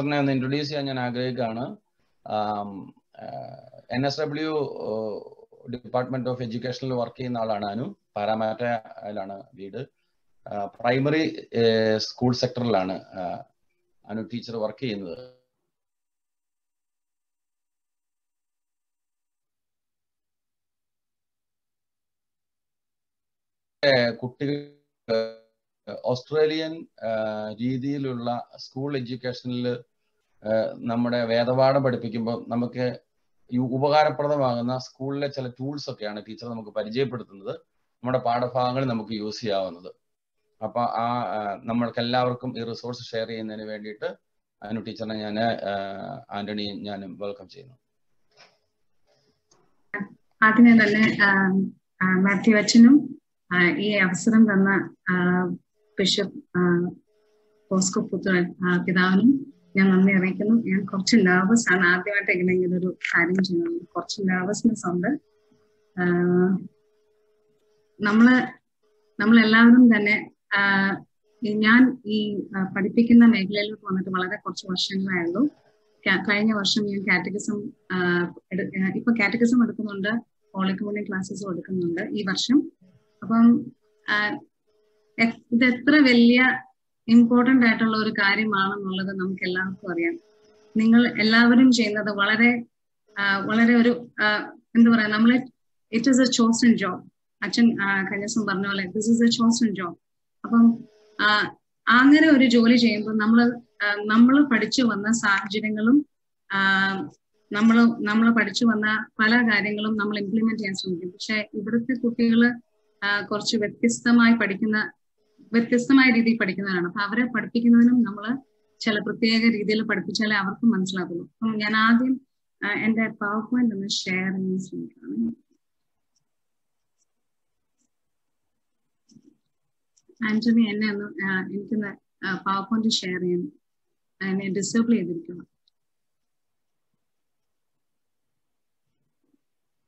ടീച്ചറിനെ ഒന്ന് ഇൻട്രൊഡ്യൂസ് ചെയ്യാൻ ഞാൻ ആഗ്രഹിക്കുകയാണ്. NSW ഡിപ്പാർട്ട്മെന്റ് ഓഫ് എഡ്യൂക്കേഷനിൽ വർക്ക് ചെയ്യുന്ന ആളാണ് അനു. പാരാമാറ്റയിലാണ് വീട്. പ്രൈമറി സ്കൂൾ സെക്ടറിലാണ് അനു ടീച്ചർ വർക്ക് ചെയ്യുന്നത്. കുട്ടികൾ ഓസ്ട്രേലിയൻ രീതിയിലുള്ള സ്കൂൾ എഡ്യൂക്കേഷനിൽ നമ്മുടെ വേദപാഠം പഠിപ്പിക്കുമ്പോൾ നമുക്ക് ഈ ഉപകാരപ്രദമാകുന്ന സ്കൂളിലെ ചില ടൂൾസ് ഒക്കെയാണ് ടീച്ചർ നമുക്ക് പരിചയപ്പെടുത്തുന്നത്. നമ്മുടെ പാഠഭാഗങ്ങൾ നമുക്ക് യൂസ് ചെയ്യാവുന്നത്. അപ്പൊ നമ്മൾക്ക് എല്ലാവർക്കും ഈ റിസോഴ്സ് ഷെയർ ചെയ്യുന്നതിന് വേണ്ടിയിട്ട് അനു ടീച്ചറിനെ ഞാൻ ആന്റണിയും ഞാനും വെൽക്കം ചെയ്യുന്നു. ആദ്യമേ തന്നെ മാത്യു അച്ഛനും ഈ അവസരം തന്ന ബിഷപ്പ് പോസ്കോ പുത്രൻ പിതാവിനും ഞാൻ നന്ദി അറിയിക്കുന്നു. ഞാൻ കുറച്ച് നെർവസ് ആണ്, ആദ്യമായിട്ട് ഇങ്ങനെ ഒരു കാര്യം ചെയ്യുന്നത്. കുറച്ച് നെർവസ്നെസ് ഉണ്ട്. നമ്മളെല്ലാവരും തന്നെ ഞാൻ ഈ പഠിപ്പിക്കുന്ന മേഖലയിലോട്ട് വന്നിട്ട് വളരെ കുറച്ച് വർഷങ്ങളായിരുന്നു. കഴിഞ്ഞ വർഷം ഞാൻ കാറ്റഗിസം ഇപ്പൊ കാറ്റഗിസം എടുക്കുന്നുണ്ട്, ഹോളി കമ്മ്യൂണിയൻ ക്ലാസ്സസും എടുക്കുന്നുണ്ട് ഈ വർഷം. അപ്പം ഇത് എത്ര വലിയ ഇമ്പോർട്ടന്റ് ആയിട്ടുള്ള ഒരു കാര്യമാണെന്നുള്ളത് നമുക്ക് എല്ലാവർക്കും അറിയാം. നിങ്ങൾ എല്ലാവരും ചെയ്യുന്നത് വളരെ വളരെ ഒരു എന്താ പറയാ, നമ്മളെ it is A chosen job. അച്ഛൻ കഴിഞ്ഞ ദിവസം പറഞ്ഞ പോലെ this is A chosen job. അപ്പം അങ്ങനെ ഒരു ജോലി ചെയ്യുമ്പോൾ നമ്മൾ പഠിച്ചു വന്ന സാഹചര്യങ്ങളും നമ്മൾ പഠിച്ചു വന്ന പല കാര്യങ്ങളും നമ്മൾ ഇംപ്ലിമെന്റ് ചെയ്യാൻ ശ്രമിക്കും. പക്ഷെ ഇവിടുത്തെ കുട്ടികൾ കുറച്ച് വ്യത്യസ്തമായ രീതിയിൽ പഠിക്കുന്നവരാണ്. അപ്പൊ അവരെ പഠിപ്പിക്കുന്നതിനും നമ്മൾ ചില പ്രത്യേക രീതിയിൽ പഠിപ്പിച്ചാലേ അവർക്ക് മനസ്സിലാക്കുള്ളൂ. അപ്പം ഞാൻ ആദ്യം എന്റെ പവർ പോയിന്റ് ഒന്ന് ഷെയർ ചെയ്യാൻ ശ്രമിക്കുകയാണ്. ആന്റണി എന്നെ ഒന്ന് എനിക്കൊന്ന് പവർ പോയിന്റ് ഷെയർ ചെയ്യാൻ എന്നെ ഡിസേബിൾ ചെയ്തിരിക്കണം.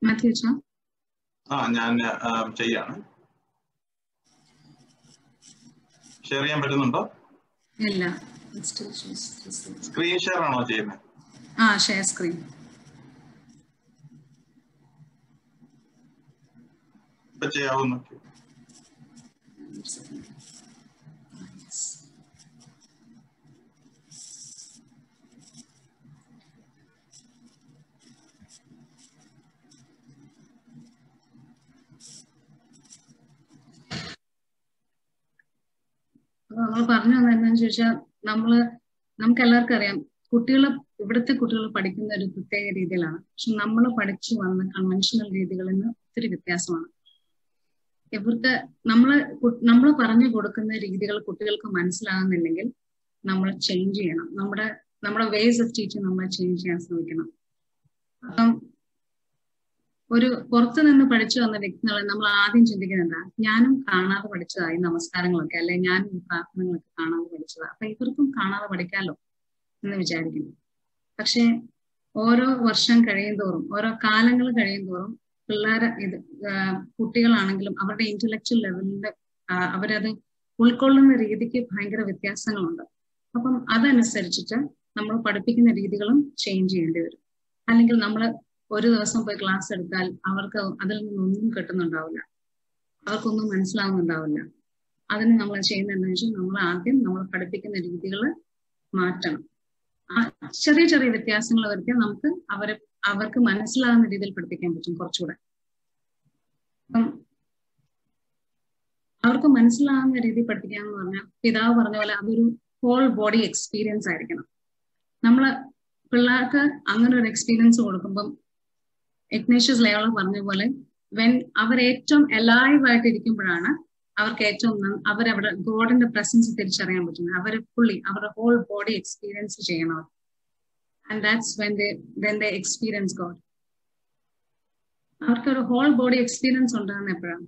മാത്യു അച്ഛാ? ഞാൻ ചെയ്യാണ്. ഷെയർ ചെയ്യാൻ പറ്റുന്നുണ്ടോ? ഇല്ല. സ്ക്രീൻ ഷെയർ ആണോ ചെയ്യുന്നത്? Share screen. ഇപ്പൊ ചെയ്യാവുന്ന നമ്മൾ പറഞ്ഞു വന്നത് എന്താണെന്ന് ചോദിച്ചാൽ നമുക്ക് എല്ലാവർക്കും അറിയാം, ഇവിടുത്തെ കുട്ടികൾ പഠിക്കുന്ന ഒരു പ്രത്യേക രീതിയിലാണ്. പക്ഷെ നമ്മൾ പഠിച്ചു വന്ന കൺവെൻഷണൽ രീതികളിൽ നിന്ന് ഒത്തിരി വ്യത്യാസമാണ്. ഇവർക്ക് നമ്മൾ പറഞ്ഞു കൊടുക്കുന്ന രീതികൾ കുട്ടികൾക്ക് മനസ്സിലാകുന്നില്ലെങ്കിൽ നമ്മൾ ചേഞ്ച് ചെയ്യണം. നമ്മുടെ വേസ് ഓഫ് ടീച്ചിങ് നമ്മൾ ചേഞ്ച് ചെയ്യാൻ ശ്രമിക്കണം. അപ്പം ഒരു പുറത്തു നിന്ന് പഠിച്ചു വന്ന വ്യക്തികളെ നമ്മൾ ആദ്യം ചിന്തിക്കുന്നത് ഞാനും കാണാതെ പഠിച്ചതായി നമസ്കാരങ്ങളൊക്കെ, അല്ലെ ഞാനും പ്രാർത്ഥനകളൊക്കെ കാണാതെ പഠിച്ചതാ, അപ്പൊ ഇവർക്കും കാണാതെ പഠിക്കാമല്ലോ എന്ന് വിചാരിക്കുന്നു. പക്ഷെ ഓരോ വർഷം കഴിയുന്തോറും, ഓരോ കാലങ്ങൾ കഴിയുന്തോറും കുട്ടികളാണെങ്കിലും അവരുടെ ഇന്റലക്ച്വൽ ലെവലിന്റെ അവരത് ഉൾക്കൊള്ളുന്ന രീതിക്ക് ഭയങ്കര വ്യത്യാസങ്ങളുണ്ട്. അപ്പം അതനുസരിച്ചിട്ട് നമ്മൾ പഠിപ്പിക്കുന്ന രീതികളും ചേഞ്ച് ചെയ്യേണ്ടി വരും. അല്ലെങ്കിൽ നമ്മൾ ഒരു ദിവസം പോയി ക്ലാസ് എടുത്താൽ അവർക്ക് അതിൽ നിന്നൊന്നും കിട്ടുന്നുണ്ടാവില്ല, അവർക്കൊന്നും മനസ്സിലാവുന്നുണ്ടാവില്ല. അതിന് നമ്മൾ ചെയ്യുന്നത് എന്താണെന്ന് വെച്ചാൽ നമ്മൾ പഠിപ്പിക്കുന്ന രീതികൾ മാറ്റണം. ചെറിയ ചെറിയ വ്യത്യാസങ്ങൾ വരുത്തിയാൽ നമുക്ക് അവർക്ക് മനസ്സിലാകുന്ന രീതിയിൽ പഠിപ്പിക്കാൻ പറ്റും കുറച്ചുകൂടെ. അപ്പം അവർക്ക് മനസ്സിലാകുന്ന രീതിയിൽ പഠിപ്പിക്കാന്ന് പറഞ്ഞാൽ പിതാവ് പറഞ്ഞ പോലെ അതൊരു ഹോൾ ബോഡി എക്സ്പീരിയൻസ് ആയിരിക്കണം. പിള്ളേർക്ക് അങ്ങനെ ഒരു എക്സ്പീരിയൻസ് കൊടുക്കുമ്പം ഇഗ്നേഷ്യസ് ലയോള പറഞ്ഞ പോലെ അവർ ഏറ്റവും അലൈവ് ആയിട്ടിരിക്കുമ്പോഴാണ് അവർക്ക് അവരവിടെ ഗോഡിന്റെ പ്രസൻസ് തിരിച്ചറിയാൻ പറ്റുന്നത്. അവരുടെ ഹോൾ ബോഡി എക്സ്പീരിയൻസ് ചെയ്യണം. And that's when they experience God. അവർക്കൊരു ഹോൾ ബോഡി എക്സ്പീരിയൻസ് ഉണ്ടാകുന്ന എപ്പോഴാണ്?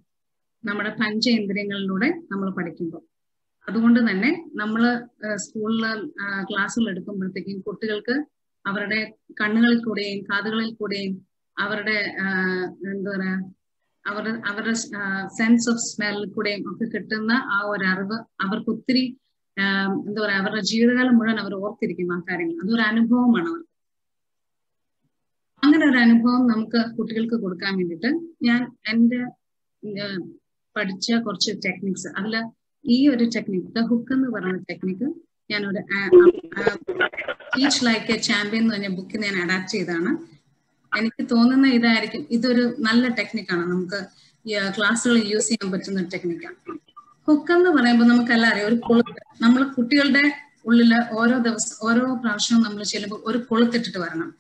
നമ്മുടെ പഞ്ചേന്ദ്രിയങ്ങളിലൂടെ നമ്മൾ പഠിക്കുമ്പോൾ. അതുകൊണ്ട് തന്നെ നമ്മൾ സ്കൂളിൽ ക്ലാസ്സുകൾ എടുക്കുമ്പോഴത്തേക്കും കുട്ടികൾക്ക് അവരുടെ കണ്ണുകളിൽ കൂടെയും കാതുകളിൽ കൂടെയും അവരുടെ എന്താ പറയാ അവരുടെ സെൻസ് ഓഫ് സ്മെല്ലിൽ കൂടെയും ഒക്കെ കിട്ടുന്ന ആ ഒരു അറിവ് അവർക്ക് ഒത്തിരി എന്താ പറയാ, അവരുടെ ജീവിതകാലം മുഴുവൻ അവർ ഓർത്തിരിക്കും ആ കാര്യങ്ങൾ. അതൊരു അനുഭവമാണ് അവർക്ക്. അങ്ങനെ ഒരു അനുഭവം നമുക്ക് കുട്ടികൾക്ക് കൊടുക്കാൻ വേണ്ടിയിട്ട് ഞാൻ എൻ്റെ പഠിച്ച കുറച്ച് ടെക്നിക്സ്, അതില് ഈ ഒരു ടെക്നിക്ക്, ദ ഹുക്ക് എന്ന് പറയുന്ന ടെക്നിക്ക് ഞാനൊരു ടീച്ച് ലൈക്ക് എ ചാമ്പ്യൻ എന്ന് പറഞ്ഞ ബുക്കിൽ ഞാൻ അഡാപ്റ്റ് ചെയ്താണ്. എനിക്ക് തോന്നുന്ന ഇതായിരിക്കും, ഇതൊരു നല്ല ടെക്നിക്കാണ്, നമുക്ക് ക്ലാസ്സുകളിൽ യൂസ് ചെയ്യാൻ പറ്റുന്ന ഒരു ടെക്നിക്കാണ്. ഹുക്ക് എന്ന് പറയുമ്പോൾ നമുക്കെല്ലാം അറിയാം, ഒരു കൊളുത്ത്. നമ്മൾ കുട്ടികളുടെ ഉള്ളില് ഓരോ പ്രാവശ്യവും നമ്മൾ ചെല്ലുമ്പോൾ ഒരു കൊളുത്തിട്ടിട്ട് വരണം.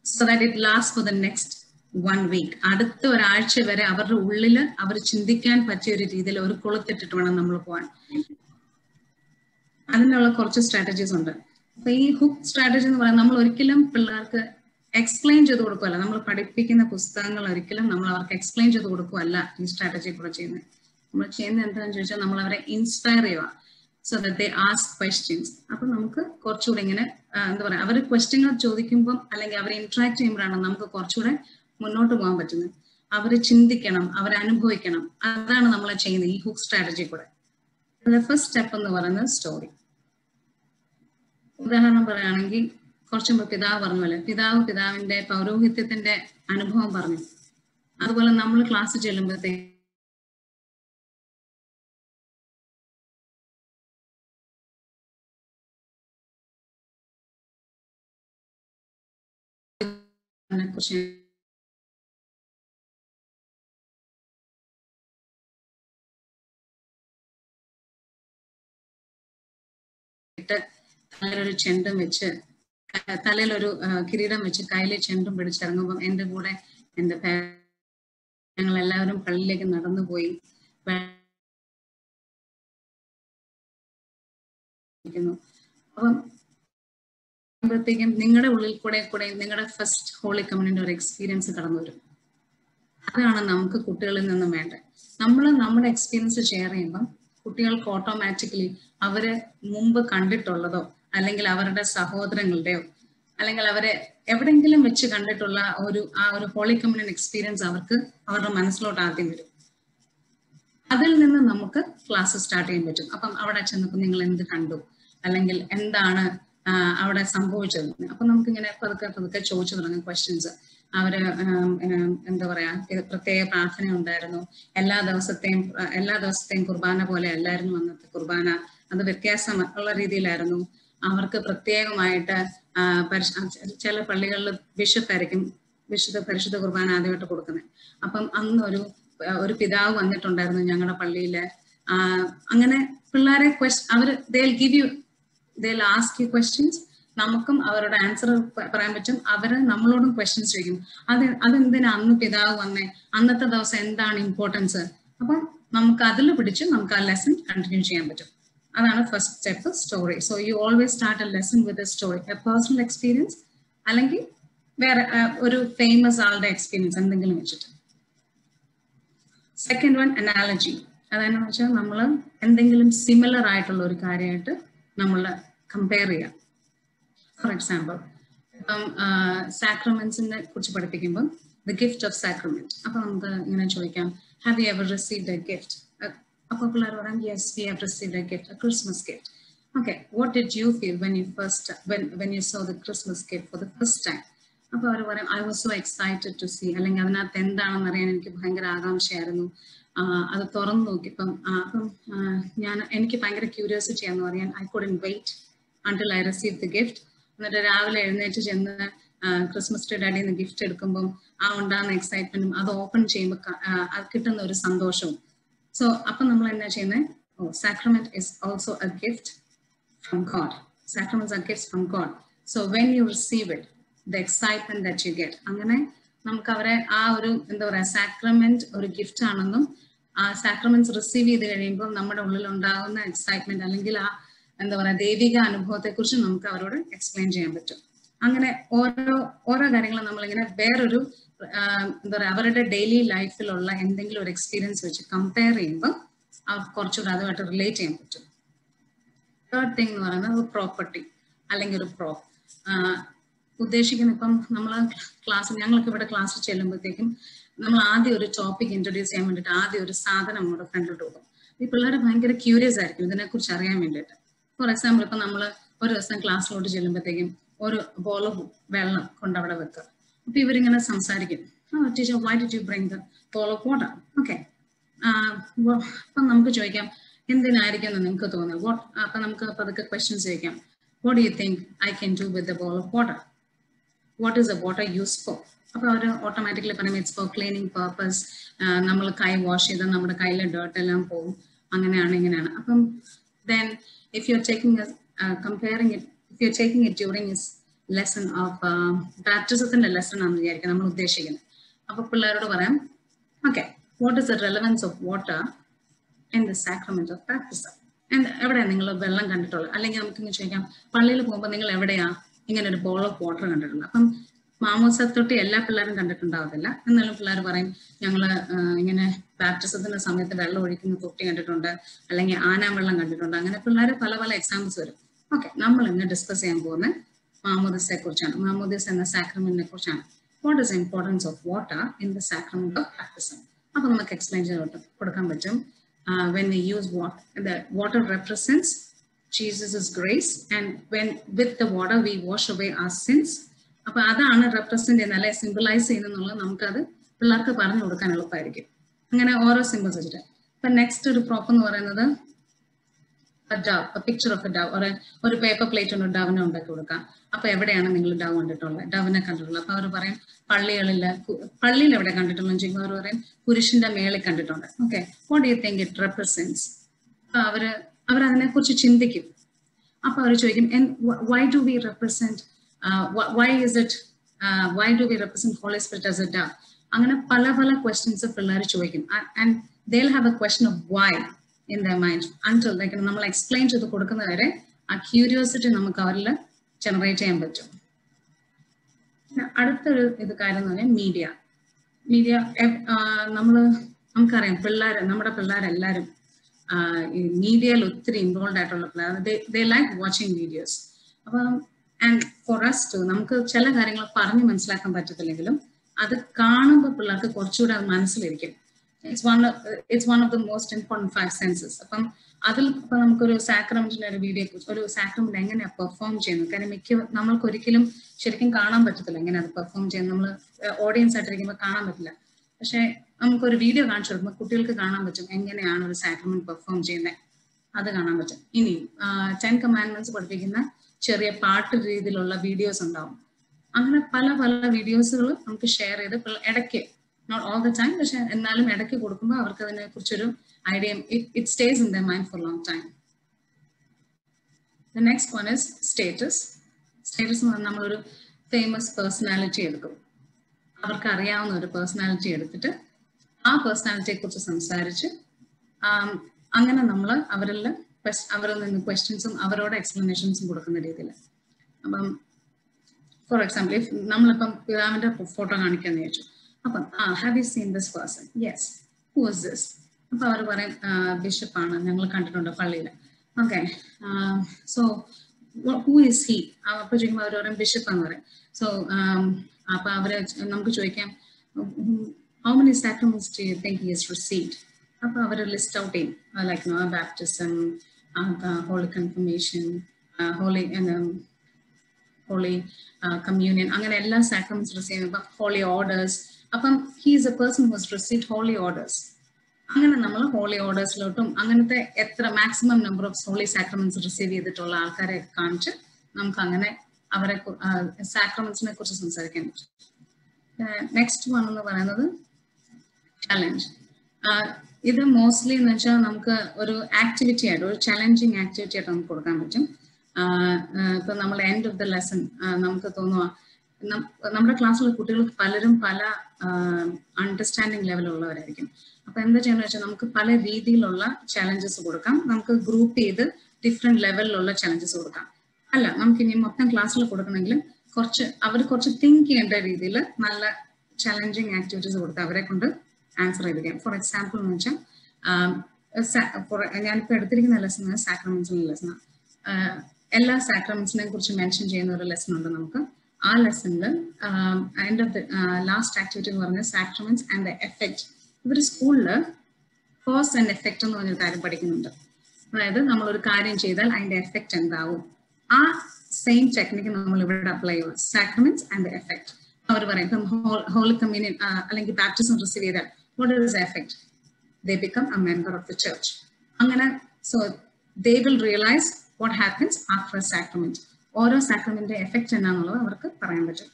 So that it last for the next 1 week. അടുത്ത ഒരാഴ്ച വരെ അവരുടെ ഉള്ളില് അവർ ചിന്തിക്കാൻ പറ്റിയ ഒരു രീതിയിൽ ഒരു കൊളുത്തിട്ടിട്ട് വേണം നമ്മൾ പോകാൻ. അതിനുള്ള കുറച്ച് സ്ട്രാറ്റജീസ് ഉണ്ട്. അപ്പൊ ഈ ഹുക്ക് സ്ട്രാറ്റജി എന്ന് പറയുന്നത് നമ്മൾ ഒരിക്കലും പിള്ളേർക്ക് എക്സ്പ്ലെയിൻ ചെയ്ത് കൊടുക്കുകയല്ല, നമ്മൾ പഠിപ്പിക്കുന്ന പുസ്തകങ്ങൾ ഒരിക്കലും നമ്മൾ അവർക്ക് എക്സ്പ്ലെയിൻ ചെയ്ത് കൊടുക്കുകയല്ല ഈ സ്ട്രാറ്റജി കൂടെ ചെയ്യുന്നത്. നമ്മൾ ചെയ്യുന്നത് എന്താണെന്ന് ചോദിച്ചാൽ നമ്മൾ അവരെ ഇൻസ്പയർ ചെയ്യുക. So that they ask questions. അപ്പൊ നമുക്ക് കുറച്ചുകൂടെ ഇങ്ങനെ എന്താ പറയാ, അവർ ക്വസ്റ്റ്യങ്ങൾ ചോദിക്കുമ്പോൾ അല്ലെങ്കിൽ അവർ ഇന്ററാക്ട് ചെയ്യുമ്പോഴാണ് നമുക്ക് കുറച്ചുകൂടെ മുന്നോട്ട് പോകാൻ പറ്റുന്നത്. അവർ ചിന്തിക്കണം, അവർ അനുഭവിക്കണം. അതാണ് നമ്മൾ ചെയ്യുന്നത് ഈ ഹുക്ക് സ്ട്രാറ്റജി കൂടെ. ഫസ്റ്റ് സ്റ്റെപ്പ് എന്ന് പറയുന്നത് സ്റ്റോറി. ഉദാഹരണം പറയുകയാണെങ്കിൽ കുറച്ചു മുമ്പ് പിതാവ് പറഞ്ഞ പിതാവിന്റെ പൗരോഹിത്യത്തിന്റെ അനുഭവം പറഞ്ഞു. അതുപോലെ നമ്മൾ ക്ലാസ് ചെല്ലുമ്പോഴത്തേക്ക് കുറിച്ച് തലയിലൊരു ചെണ്ടും വെച്ച്, തലയിലൊരു കിരീടം വെച്ച് കയ്യിലെ ചെണ്ടും പിടിച്ചിറങ്ങുമ്പോൾ എൻ്റെ കൂടെ എൻ്റെ ഞങ്ങൾ എല്ലാവരും പള്ളിയിലേക്ക് നടന്നുപോയി. അപ്പം ത്തേക്കും നിങ്ങളുടെ ഉള്ളിൽ കൂടെ നിങ്ങളുടെ ഫസ്റ്റ് ഹോളി കമ്മ്യൂണിന്റെ ഒരു എക്സ്പീരിയൻസ് കടന്നു വരും. അതാണ് നമുക്ക് കുട്ടികളിൽ നിന്നും വേണ്ടത്. നമ്മൾ നമ്മുടെ എക്സ്പീരിയൻസ് ഷെയർ ചെയ്യുമ്പം കുട്ടികൾക്ക് ഓട്ടോമാറ്റിക്കലി അവര് മുമ്പ് കണ്ടിട്ടുള്ളതോ അല്ലെങ്കിൽ അവരുടെ സഹോദരങ്ങളുടെയോ അല്ലെങ്കിൽ അവരെ എവിടെയെങ്കിലും വെച്ച് കണ്ടിട്ടുള്ള ആ ഒരു ഹോളി കമ്മ്യൂണിയൻ എക്സ്പീരിയൻസ് അവർക്ക് അവരുടെ മനസ്സിലോട്ട് ആദ്യം വരും. അതിൽ നിന്ന് നമുക്ക് ക്ലാസ് സ്റ്റാർട്ട് ചെയ്യാൻ പറ്റും. അപ്പം അവിടെ ചെന്നപ്പോൾ നിങ്ങൾ എന്ത് കണ്ടു, അല്ലെങ്കിൽ എന്താണ് അവിടെ സംഭവിച്ചത്. അപ്പൊ നമുക്കിങ്ങനെ പതുക്കെ ചോദിച്ചു തുടങ്ങും ക്വസ്റ്റ്യൻസ്. അവര് എന്താ പറയാ, പ്രത്യേക പ്രാർത്ഥന ഉണ്ടായിരുന്നു, എല്ലാ ദിവസത്തെയും കുർബാന പോലെ അല്ലായിരുന്നു അന്നത്തെ കുർബാന, അത് വ്യത്യാസം ഉള്ള രീതിയിലായിരുന്നു. അവർക്ക് പ്രത്യേകമായിട്ട് ചില പള്ളികളിൽ ബിഷപ്പായിരിക്കും പരിശുദ്ധ കുർബാന ആദ്യമായിട്ട് കൊടുക്കുന്നത്. അപ്പം അന്ന് ഒരു പിതാവ് വന്നിട്ടുണ്ടായിരുന്നു ഞങ്ങളുടെ പള്ളിയില്. അങ്ങനെ പിള്ളേരെ they'll ask you questions. നമുക്കും അവരുടെ ആൻസർ പറയാൻ പറ്റും. അവര് നമ്മളോടും ക്വസ്റ്റ്യൻസ് ചോദിക്കും. അതെന്തിനാ അന്ന് പിതാവ് വന്നേ, അന്നത്തെ ദിവസം എന്താണ് ഇമ്പോർട്ടൻസ്. അപ്പം നമുക്ക് അതിൽ പിടിച്ച് നമുക്ക് ആ ലെസൺ കണ്ടിന്യൂ ചെയ്യാൻ പറ്റും. അതാണ് first step, story. So you always start A lesson with a story, A personal experience അല്ലെങ്കിൽ വേറെ ഒരു ഫേമസ് ആളുടെ എക്സ്പീരിയൻസ് എന്തെങ്കിലും വെച്ചിട്ട്. Second one, analogy. അതെന്നു വെച്ചാൽ നമ്മൾ എന്തെങ്കിലും സിമിലർ ആയിട്ടുള്ള ഒരു കാര്യമായിട്ട് നമ്മൾ കമ്പയർ ചെയ്യാം. ഫോർ എക്സാമ്പിൾ, ഇപ്പം സാക്രമെന്റ്സിനെ കുറിച്ച് പഠിപ്പിക്കുമ്പോൾ ദ ഗിഫ്റ്റ് ഓഫ് സാക്രമെന്റ്. അപ്പൊ നമുക്ക് ഇങ്ങനെ ചോദിക്കാം, have you ever received A gift? അപ്പൊ പിള്ളേർ പറയാം, yes we have received A gift, A Christmas gift. Okay, what did you feel when you saw the Christmas gift for the first time? അപ്പൊ അവർ പറയും, I was so excited to see, അല്ലെങ്കിൽ അതിനകത്ത് എന്താണെന്ന് അറിയാൻ എനിക്ക് ഭയങ്കര ആകാംക്ഷയായിരുന്നു. അത് തുറന്നു നോക്കിയപ്പം എനിക്ക് ഭയങ്കര ക്യൂരിയോസിറ്റി ആണെന്ന് പറയാൻ, I couldn't wait until I received the gift. എന്നിട്ട് രാവിലെ എഴുന്നേറ്റ് ചെന്ന് ക്രിസ്മസ് ട്രീ ഡാഡിയിൽ നിന്ന് ഗിഫ്റ്റ് എടുക്കുമ്പം ഉണ്ടാകുന്ന എക്സൈറ്റ്മെന്റും അത് ഓപ്പൺ ചെയ്യുമ്പോൾ അത് കിട്ടുന്ന ഒരു സന്തോഷവും. സോ അപ്പം നമ്മൾ എന്നാ ചെയ്യുന്നത്, sacrament is also A gift from God. Sacraments are gifts from God. So when you receive it, the excitement that you get, അങ്ങനെ നമുക്ക് അവരെ ആ ഒരു എന്താ പറയാ, സാക്രമെന്റ് ഒരു ഗിഫ്റ്റ് ആണെന്നും ആ സാക്രമെന്റ്സ് റിസീവ് ചെയ്ത് കഴിയുമ്പോൾ നമ്മുടെ ഉള്ളിൽ ഉണ്ടാകുന്ന എക്സൈറ്റ്മെന്റ് അല്ലെങ്കിൽ ആ എന്താ പറയാ ദൈവിക അനുഭവത്തെ കുറിച്ച് നമുക്ക് അവരോട് എക്സ്പ്ലെയിൻ ചെയ്യാൻ പറ്റും. അങ്ങനെ ഓരോ കാര്യങ്ങളും നമ്മളിങ്ങനെ വേറൊരു എന്താ പറയാ അവരുടെ ഡെയിലി ലൈഫിലുള്ള എന്തെങ്കിലും ഒരു എക്സ്പീരിയൻസ് വെച്ച് കമ്പയർ ചെയ്യുമ്പോൾ കുറച്ചുകൂടെ അതുമായിട്ട് റിലേറ്റ് ചെയ്യാൻ പറ്റും. തേർഡ് തിങ് എന്ന് പറയുന്നത് ഒരു പ്രോപ്പർട്ടി അല്ലെങ്കിൽ ഒരു പ്രോപ്പ്. ഉദ്ദേശിക്കുന്ന ഇപ്പം നമ്മൾ ഞങ്ങൾക്ക് ഇവിടെ ക്ലാസ്സിൽ ചെല്ലുമ്പോഴത്തേക്കും നമ്മൾ ആദ്യം ഒരു ടോപ്പിക് ഇൻട്രൊഡ്യൂസ് ചെയ്യാൻ വേണ്ടിയിട്ട് ആദ്യം ഒരു സാധനം നമ്മുടെ ഫ്രണ്ടിൽ കൊടുക്കും. ഈ പിള്ളേർ ഭയങ്കര ക്യൂരിയസ് ആയിരിക്കും ഇതിനെക്കുറിച്ച് അറിയാൻ വേണ്ടിയിട്ട്. ഫോർ എക്സാമ്പിൾ ഇപ്പൊ നമ്മൾ ഒരു ദിവസം ക്ലാസ്സിലോട്ട് ചെല്ലുമ്പോഴത്തേക്കും ഒരു ബോൾ ഓഫ് വെള്ളം കൊണ്ടവിടെ വെക്കുക. അപ്പൊ ഇവരിങ്ങനെ സംസാരിക്കും, teacher why did you bring the ball of water? Okay, അപ്പൊ നമുക്ക് ചോദിക്കാം എന്തിനായിരിക്കും എന്ന് നിങ്ങൾക്ക് തോന്നുന്നത്. അപ്പൊ നമുക്ക് പതുക്കെ ക്വസ്റ്റ്യൻസ് ചോദിക്കാം. What do you think I can do with the ball of water? What is the water use for? അപ്പൊ അവർ ഓട്ടോമാറ്റിക്കലി പറയും ഇറ്റ്സ് ഫോർ ക്ലീനിങ് പർപ്പസ്. നമ്മൾ കൈ വാഷ് ചെയ്താൽ നമ്മുടെ കയ്യിലെ ഡേർട്ട് എല്ലാം പോകും, അങ്ങനെയാണ് ഇങ്ങനെയാണ്. അപ്പം then if you're taking it during his lesson of baptism lesson ആണെന്ന് വിചാരിക്കാം നമ്മൾ ഉദ്ദേശിക്കുന്നത്. അപ്പൊ പിള്ളേരോട് പറയാം, okay, what is the relevance of water in the sacrament of baptism? എവിടെയാണ് നിങ്ങൾ വെള്ളം കണ്ടിട്ടുള്ളത്? അല്ലെങ്കിൽ നമുക്ക് ചോദിക്കാം, പള്ളിയിൽ പോകുമ്പോൾ നിങ്ങൾ എവിടെയാ ഇങ്ങനെ ഒരു ബോൾ ഓഫ് വാട്ടർ കണ്ടിട്ടുള്ളത്? അപ്പം മാമോസത്തൊട്ടി എല്ലാ പിള്ളേരും കണ്ടിട്ടുണ്ടാവത്തില്ല, എന്നാലും പിള്ളേർ പറയും ഞങ്ങൾ ഇങ്ങനെ ബാപ്റ്റിസത്തിന്റെ സമയത്ത് വെള്ളം ഒഴിക്കുന്ന തൊട്ടി കണ്ടിട്ടുണ്ട്, അല്ലെങ്കിൽ ആനാം വെള്ളം കണ്ടിട്ടുണ്ട്. അങ്ങനെ പിള്ളേർ പല പല എക്സാമ്പിൾസ് വരും. ഓക്കെ, നമ്മൾ ഇന്ന് ഡിസ്കസ് ചെയ്യാൻ പോകുന്നത് മാമോദിസയെ കുറിച്ചാണ്, മാമോദിസ എന്ന സാക്രമെന്റിനെ കുറിച്ചാണ്. What is importance of water in the sacrament of baptism? അപ്പൊ നമുക്ക് എക്സ്പ്ലെയിൻ ചെയ്ത് കൊടുക്കാൻ പറ്റും. When we use water, the water represents Jesus' grace, and when with the water we wash away our sins. അപ്പൊ അതാണ് റെപ്രസെന്റ് ചെയ്യുന്നത്, അല്ലെ symbolise ചെയ്യുന്നത്. നമുക്കത് പിള്ളേർക്ക് പറഞ്ഞു കൊടുക്കാൻ എളുപ്പമായിരിക്കും. അങ്ങനെ ഓരോ സിമ്പിൾസ് വെച്ചിട്ട്. ഇപ്പൊ നെക്സ്റ്റ് ഒരു പ്രോപ്പ് എന്ന് പറയുന്നത് പിക്ചർ ഓഫ് എ ഡവ്. ഒരു പേപ്പർ പ്ലേറ്റ് കൊണ്ട് ഡവിനെ ഉണ്ടാക്കി കൊടുക്കാം. അപ്പൊ എവിടെയാണ് നിങ്ങൾ ഡവ് കണ്ടിട്ടുള്ളത്, ഡവിനെ കണ്ടിട്ടുള്ളത്? അപ്പൊ അവർ പറയും പള്ളിയിൽ എവിടെ കണ്ടിട്ടുള്ളൂ ചോദിക്കുമ്പോൾ അവർ പറയും കുരിശിന്റെ മേളിൽ കണ്ടിട്ടുണ്ട്. Okay, what do you think it represents? അപ്പൊ അവരതിനെ കുറിച്ച് ചിന്തിക്കും. അപ്പൊ അവർ ചോദിക്കും why do we represent Holy Spirit as a dove? അങ്ങനെ പല പല ക്വസ്റ്റ്യൻസ് പിള്ളേർ ചോദിക്കും. And they'll have a question of why in their mind until like നമ്മൾ എക്സ്പ്ലെയിൻ ചെയ്ത് കൊടുക്കുന്നവരെ ആ ക്യൂരിയോസിറ്റി നമുക്ക് അവരിൽ ജനറേറ്റ് ചെയ്യാൻ പറ്റും. അടുത്തൊരു കാര്യം എന്ന് പറഞ്ഞാൽ മീഡിയ. നമുക്കറിയാം നമ്മുടെ പിള്ളേരെല്ലാരും ഈ മീഡിയയിൽ ഒത്തിരി ഇൻവോൾവ് ആയിട്ടുള്ള പിള്ളേർ. they like watching videos. അപ്പം ആൻഡ് ഫോർ us too, നമുക്ക് ചില കാര്യങ്ങൾ പറഞ്ഞ് മനസ്സിലാക്കാൻ പറ്റത്തില്ലെങ്കിലും അത് കാണുമ്പോൾ പിള്ളേർക്ക് കുറച്ചുകൂടെ അത് മനസ്സിലിരിക്കും. It's one of the most important 5 senses. അപ്പം അതിൽ ഇപ്പൊ നമുക്കൊരു സാക്രമെന്റിന്റെ ഒരു വീഡിയോ, ഒരു സാക്രമെന്റ് എങ്ങനെയാ പെർഫോം ചെയ്യുന്നത്, കാരണം നമ്മൾക്ക് ഒരിക്കലും ശരിക്കും കാണാൻ പറ്റത്തില്ല എങ്ങനെ അത് പെർഫോം ചെയ്യുന്നത്. നമ്മൾ ഓഡിയൻസ് ആയിട്ടിരിക്കുമ്പോൾ കാണാൻ പറ്റില്ല. പക്ഷെ നമുക്കൊരു വീഡിയോ കാണിച്ചു കൊടുക്കുമ്പോൾ കുട്ടികൾക്ക് കാണാൻ പറ്റും എങ്ങനെയാണ് ഒരു സാക്രമെന്റ് പെർഫോം ചെയ്യുന്നത്, അത് കാണാൻ പറ്റും. ഇനി 10 Commandments പഠിപ്പിക്കുന്ന ചെറിയ പാട്ട് രീതിയിലുള്ള വീഡിയോസ് ഉണ്ടാവും. അങ്ങനെ പല പല വീഡിയോസുകൾ നമുക്ക് ഷെയർ ചെയ്ത് ഇടയ്ക്ക്, നോട്ട് ഓൾ ദ ടൈം, പക്ഷെ എന്നാലും ഇടയ്ക്ക് കൊടുക്കുമ്പോൾ അവർക്ക് അതിനെ കുറിച്ചൊരു idea, it stays in the mind for long time. The next one is status. Status എന്ന് പറഞ്ഞാൽ നമ്മളൊരു ഫേമസ് പേഴ്സണാലിറ്റി എടുക്കും. അവർക്ക് അറിയാവുന്ന ഒരു പേഴ്സണാലിറ്റി എടുത്തിട്ട് ആ പേഴ്സണാലിറ്റിയെ കുറിച്ച് സംസാരിച്ച് അങ്ങനെ നമ്മൾ അവരിൽ നിന്ന് ക്വസ്റ്റ്യൻസും അവരോട് എക്സ്പ്ലനേഷൻസും കൊടുക്കുന്ന രീതിയിൽ. അപ്പം ഫോർ എക്സാമ്പിൾ നമ്മളിപ്പം പിതാവിന്റെ ഫോട്ടോ കാണിക്കാന്ന് ചോദിച്ചു. അപ്പം have you seen this person? Yes. Who is this? അപ്പൊ അവർ പറയും ബിഷപ്പാണ്, ഞങ്ങൾ കണ്ടിട്ടുണ്ട് പള്ളിയിൽ. Okay, so who is he? അപ്പൊ ചോദിക്കുമ്പോൾ അവർ പറയും ബിഷപ്പ് എന്ന് പറയും. സോ അപ്പൊ അവരെ നമുക്ക് ചോദിക്കാം how many sacraments do you think he has received? അപ്പൊ അവര് ലിസ്റ്റ് ഔട്ട് ചെയ്യും, like baptism, holy confirmation, holy communion, അങ്ങനെ എല്ലാ സാക്രമെന്റ്സ് റിസീവ് ചെയ്യുമ്പോൾ ഹോളി ഓർഡേഴ്സ്. അപ്പം he is a person who has received holy orders. അങ്ങനെ നമ്മൾ ഹോളി ഓർഡേഴ്സിലോട്ടും അങ്ങനത്തെ എത്ര maximum number of holy sacraments receive ചെയ്തിട്ടുള്ള ആൾക്കാരെ കാണിച്ച് നമുക്ക് അങ്ങനെ അവരെ സാക്രമെന്റ്സിനെ കുറിച്ച് സംസാരിക്കാൻ പറ്റും. നെക്സ്റ്റ് വൺ എന്ന് പറയുന്നത് ചലഞ്ച്. ഇത് മോസ്റ്റ്ലി എന്ന് വെച്ചാൽ നമുക്ക് ഒരു ആക്ടിവിറ്റി ആയിട്ട്, ഒരു ചലഞ്ചിങ് ആക്ടിവിറ്റി ആയിട്ട് നമുക്ക് കൊടുക്കാൻ പറ്റും. ഇപ്പൊ നമ്മൾ എൻഡ് ഓഫ് ദ ലെസൺ നമുക്ക് തോന്നുക നമ്മുടെ ക്ലാസ്സിലെ കുട്ടികൾക്ക് പലരും പല അണ്ടർസ്റ്റാൻഡിങ് ലെവലുള്ളവരായിരിക്കും. അപ്പൊ എന്താ ചെയ്യുന്നത് വെച്ചാൽ നമുക്ക് പല രീതിയിലുള്ള ചലഞ്ചസ് കൊടുക്കാം. നമുക്ക് ഗ്രൂപ്പ് ചെയ്ത് ഡിഫറെന്റ് ലെവലിലുള്ള ചലഞ്ചസ് കൊടുക്കാം. അല്ല, നമുക്ക് ഇനി മൊത്തം ക്ലാസ്സിൽ കൊടുക്കണമെങ്കിൽ അവർ കുറച്ച് തിങ്ക് ചെയ്യേണ്ട രീതിയിൽ നല്ല ചലഞ്ചിങ് ആക്ടിവിറ്റീസ് കൊടുത്ത് അവരെ കൊണ്ട് ആൻസർ ചെയ്തിരിക്കാം. ഫോർ എക്സാമ്പിൾ എന്ന് വെച്ചാൽ ഞാനിപ്പോൾ എടുത്തിരിക്കുന്ന ലെസൺ സാക്രമെന്റ്സിന്റെ ലെസൺ. എല്ലാ സാക്രമെന്റ്സിനെ കുറിച്ച് മെൻഷൻ ചെയ്യുന്ന ഒരു ലെസൺ ഉണ്ട് നമുക്ക്. ആ ലെസണിൽ end of the last activity എന്ന് പറഞ്ഞാൽ സാക്രമെന്റ്സ് ആൻഡ് ദ എഫക്റ്റ്. ഇവർ സ്കൂളിൽ കോസ് ആൻഡ് എഫക്റ്റ് എന്ന് പറഞ്ഞൊരു കാര്യം പഠിക്കുന്നുണ്ട്. അതായത് നമ്മളൊരു കാര്യം ചെയ്താൽ അതിന്റെ എഫക്റ്റ് എന്താവും, ആ സെയിം ടെക്നിക്ക് നമ്മൾ ഇവിടെ അപ്ലൈ ചെയ്യുക. Sacraments and the effect. അവർ പറയും ഇപ്പം ഹോളി കമ്മ്യൂണിയൻ അല്ലെങ്കിൽ ബാപ്റ്റിസം റിസീവ് ചെയ്താൽ what is the effect? They become a member of the church. Angana, so they will realize what happens after a sacrament. Or a sacrament effect ennanulla avarku parayan pattum.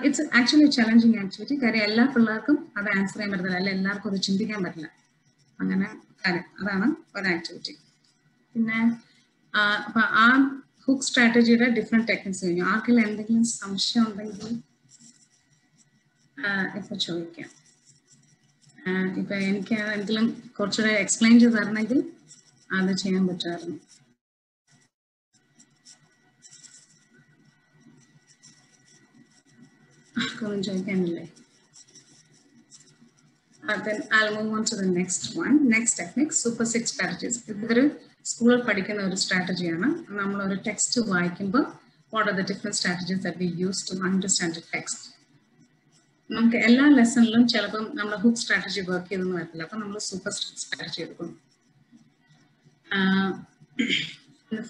It's actually a challenging activity. Kari ella pillarkum adu answer cheyan pattilla, alla ellarkum adu chindikkan pattilla. Angana karyam adana or activity. Pinne appo aa hook strategy ide different techniques undu. Aarkilla endengilum samshayam undengil ipo choikkam. ഇപ്പൊ എനിക്ക് എന്തെങ്കിലും കുറച്ചുകൂടെ explain ചെയ്ത് തരണമെങ്കിൽ അത് ചെയ്യാൻ പറ്റുമായിരുന്നു. ആർക്കൊന്നും ചോദിക്കാനില്ലേ? Then I'll move on to the next one. Next technique, Super 6 strategies. ഇതൊരു സ്കൂളിൽ പഠിക്കുന്ന ഒരു സ്ട്രാറ്റജിയാണ്. നമ്മൾ ഒരു ടെക്സ്റ്റ് വായിക്കുമ്പോൾ what are the different strategies that we use to understand the text? നമുക്ക് എല്ലാ ലെസണിലും ചിലപ്പം നമ്മുടെ ഹുക്ക് സ്ട്രാറ്റജി വർക്ക് ചെയ്തെന്ന് വരത്തില്ല. അപ്പൊ നമ്മൾ സൂപ്പർ സ്ട്രാറ്റജി എടുക്കുന്നു.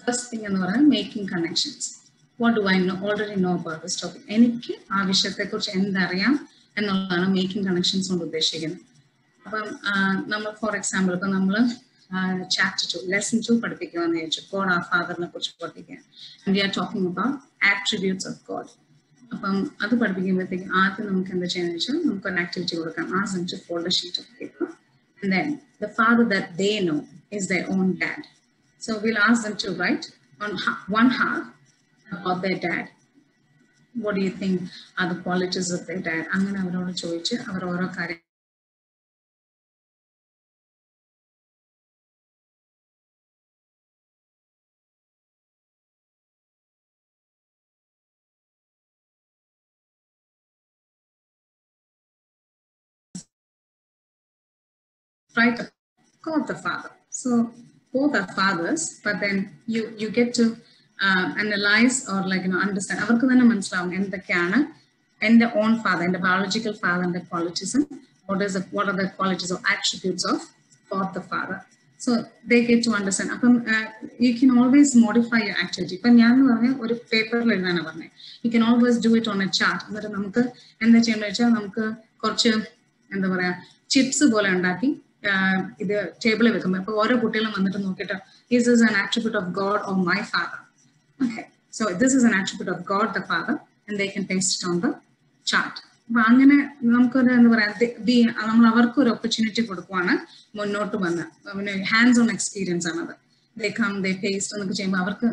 ഫസ്റ്റ് തിങ് എന്ന് പറയുന്നത് making connections. What do I already know about this topic? എനിക്ക് ആ വിഷയത്തെ കുറിച്ച് എന്തറിയാം എന്നുള്ളതാണ് മേക്കിംഗ് കണക്ഷൻസ് കൊണ്ട് ഉദ്ദേശിക്കുന്നത്. അപ്പം നമ്മൾ ഫോർ എക്സാമ്പിൾ ഇപ്പൊ നമ്മൾ ചാപ്റ്റർ 2 ലെസൺ 2 പഠിപ്പിക്കുകയെന്ന് വിചാരിച്ചു. ഗോഡ് ആർ ഫാദറിനെ കുറിച്ച് പഠിപ്പിക്കുക. We are talking about attributes of God. അപ്പം അത് പഠിപ്പിക്കുമ്പോഴത്തേക്ക് ആദ്യം നമുക്ക് എന്താ ചെയ്യാന്ന് വെച്ചാൽ നമുക്ക് ഒരു ആക്ടിവിറ്റി കൊടുക്കാം. Ask them to fold a sheet of paper and then the father that they know is their own dad. So we'll ask them to write on one half about their dad. What do you think are the qualities of their dad? അങ്ങനെ അവരോട് ചോദിച്ച് അവർ ഓരോ കാര്യം right called the father. So both are fathers, but then you get to analyze or like understand. Avarku thanne manasilavum endokkana and the own father and the biological father and the qualities and what are the qualities or attributes of both the father. So they get to understand. Apam you can always modify your activity. Ipo njan parnay oru paper il ezhana parnay. You can always do it on a chart. Annathu namukku endha cheyannu vecha namukku korchu endha paraya chips pole undaki ഇത് ടേബിളിൽ വെക്കുമ്പോൾ അപ്പൊ ഓരോ കുട്ടികളും വന്നിട്ട് നോക്കിയിട്ട് this is an attribute of God or my father. Okay, so this is an attribute of God the father and they can paste it on the chart. അപ്പൊ അങ്ങനെ നമുക്കൊരു എന്താ പറയാ നമ്മൾ അവർക്ക് ഒരു ഓപ്പർച്യൂണിറ്റി കൊടുക്കുവാണ് മുന്നോട്ട് വന്ന് ഹാൻഡ്സ് ഓൺ എക്സ്പീരിയൻസ് ആണത്. they come they paste എന്നൊക്കെ ചെയ്യുമ്പോൾ അവർക്ക്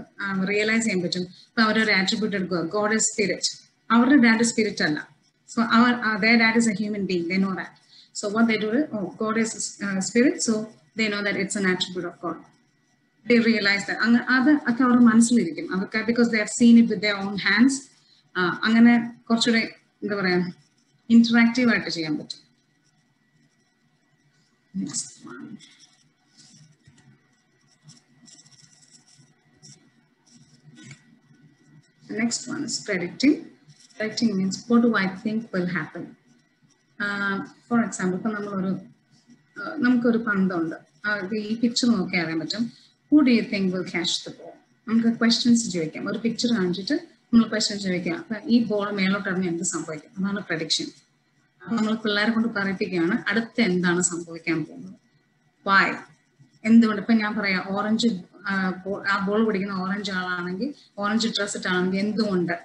റിയലൈസ് ചെയ്യാൻ പറ്റും. അപ്പൊ അവരൊരു ആട്രിബ്യൂട്ട് എടുക്കുക, God is spirit. അവരുടെ ഡാഡ് സ്പിരിറ്റ് അല്ല. So their dad is a human being, they know that. So what they do is, God is spirit, so they know that it's an attribute of God. They realize that. That's our മനസ്സിലിരിക്കും അവർക്ക്, because they have seen it with their own hands. അങ്ങനെ കുറച്ചുകൂടെ എന്താ പറയാ interactive ആയിട്ട് ചെയ്യാൻ പറ്റും. Next one. The next one is predicting. Predicting means what do I think will happen? For example ഇപ്പൊ നമുക്കൊരു പന്തുണ്ട്. ഈ പിക്ചർ നോക്കി അറിയാൻ പറ്റും. Who do you think will catch the ball? നമുക്ക് ക്വസ്റ്റ്യൻസ് ചോദിക്കാം. ഒരു പിക്ചർ കാണിച്ചിട്ട് നമ്മൾ ക്വസ്റ്റ്യൻ ചോദിക്കാം. അപ്പൊ ഈ ബോൾ മേലോട്ട് ഇറങ്ങി എന്ത് സംഭവിക്കും? അതാണ് പ്രഡിക്ഷൻ. അപ്പൊ നമ്മൾ പിള്ളേരെ കൊണ്ട് പറയിപ്പിക്കുകയാണ് അടുത്ത എന്താണ് സംഭവിക്കാൻ പോകുന്നത്. വൈ? എന്തുകൊണ്ട്? ഇപ്പൊ ഞാൻ പറയാം ഓറഞ്ച് ആ ബോൾ പിടിക്കുന്ന ഓറഞ്ച് ആളാണെങ്കിൽ, ഓറഞ്ച് ഡ്രസ് ഇട്ടാണെങ്കിൽ എന്തുകൊണ്ട്?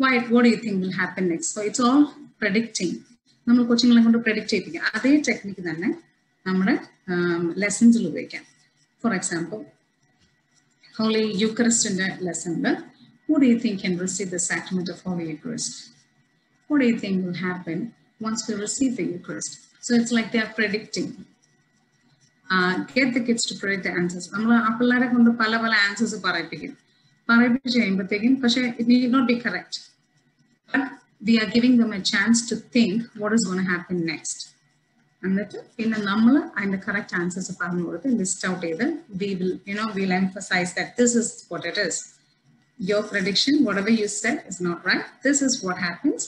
Why? What do you think will happen next? So it's all predicting. നമ്മൾ കൊച്ചുങ്ങളെ കൊണ്ട് പ്രെഡിക്റ്റ് ചെയ്യിപ്പിക്കാം. അതേ ടെക്നിക്ക് തന്നെ നമ്മുടെ ലെസൺസിൽ ഉപയോഗിക്കാം. ഫോർ എക്സാമ്പിൾ ഹോളി യൂക്കറിസ്റ്റിന്റെ ലെസണിൽ who do you think can receive the sacrament of Holy Eucharist? What do you think will happen once we receive the Eucharist? So it's like they are predicting. Get the kids to predict the answers. നമ്മൾ ആ പിള്ളേരെ കൊണ്ട് പല answers പറയിപ്പിച്ച് കഴിയുമ്പോഴത്തേക്കും പക്ഷെ it need not be correct. But we are giving them a chance to think what is going to happen next. എന്നിട്ട് പിന്നെ നമ്മൾ അതിന്റെ കറക്റ്റ് ആൻസേഴ്സ് പറഞ്ഞു കൊടുത്ത് ലിസ്റ്റ് ഔട്ട് ചെയ്ത് we'll emphasize that this is what it is. Your prediction, whatever you said, is not right. This is what happens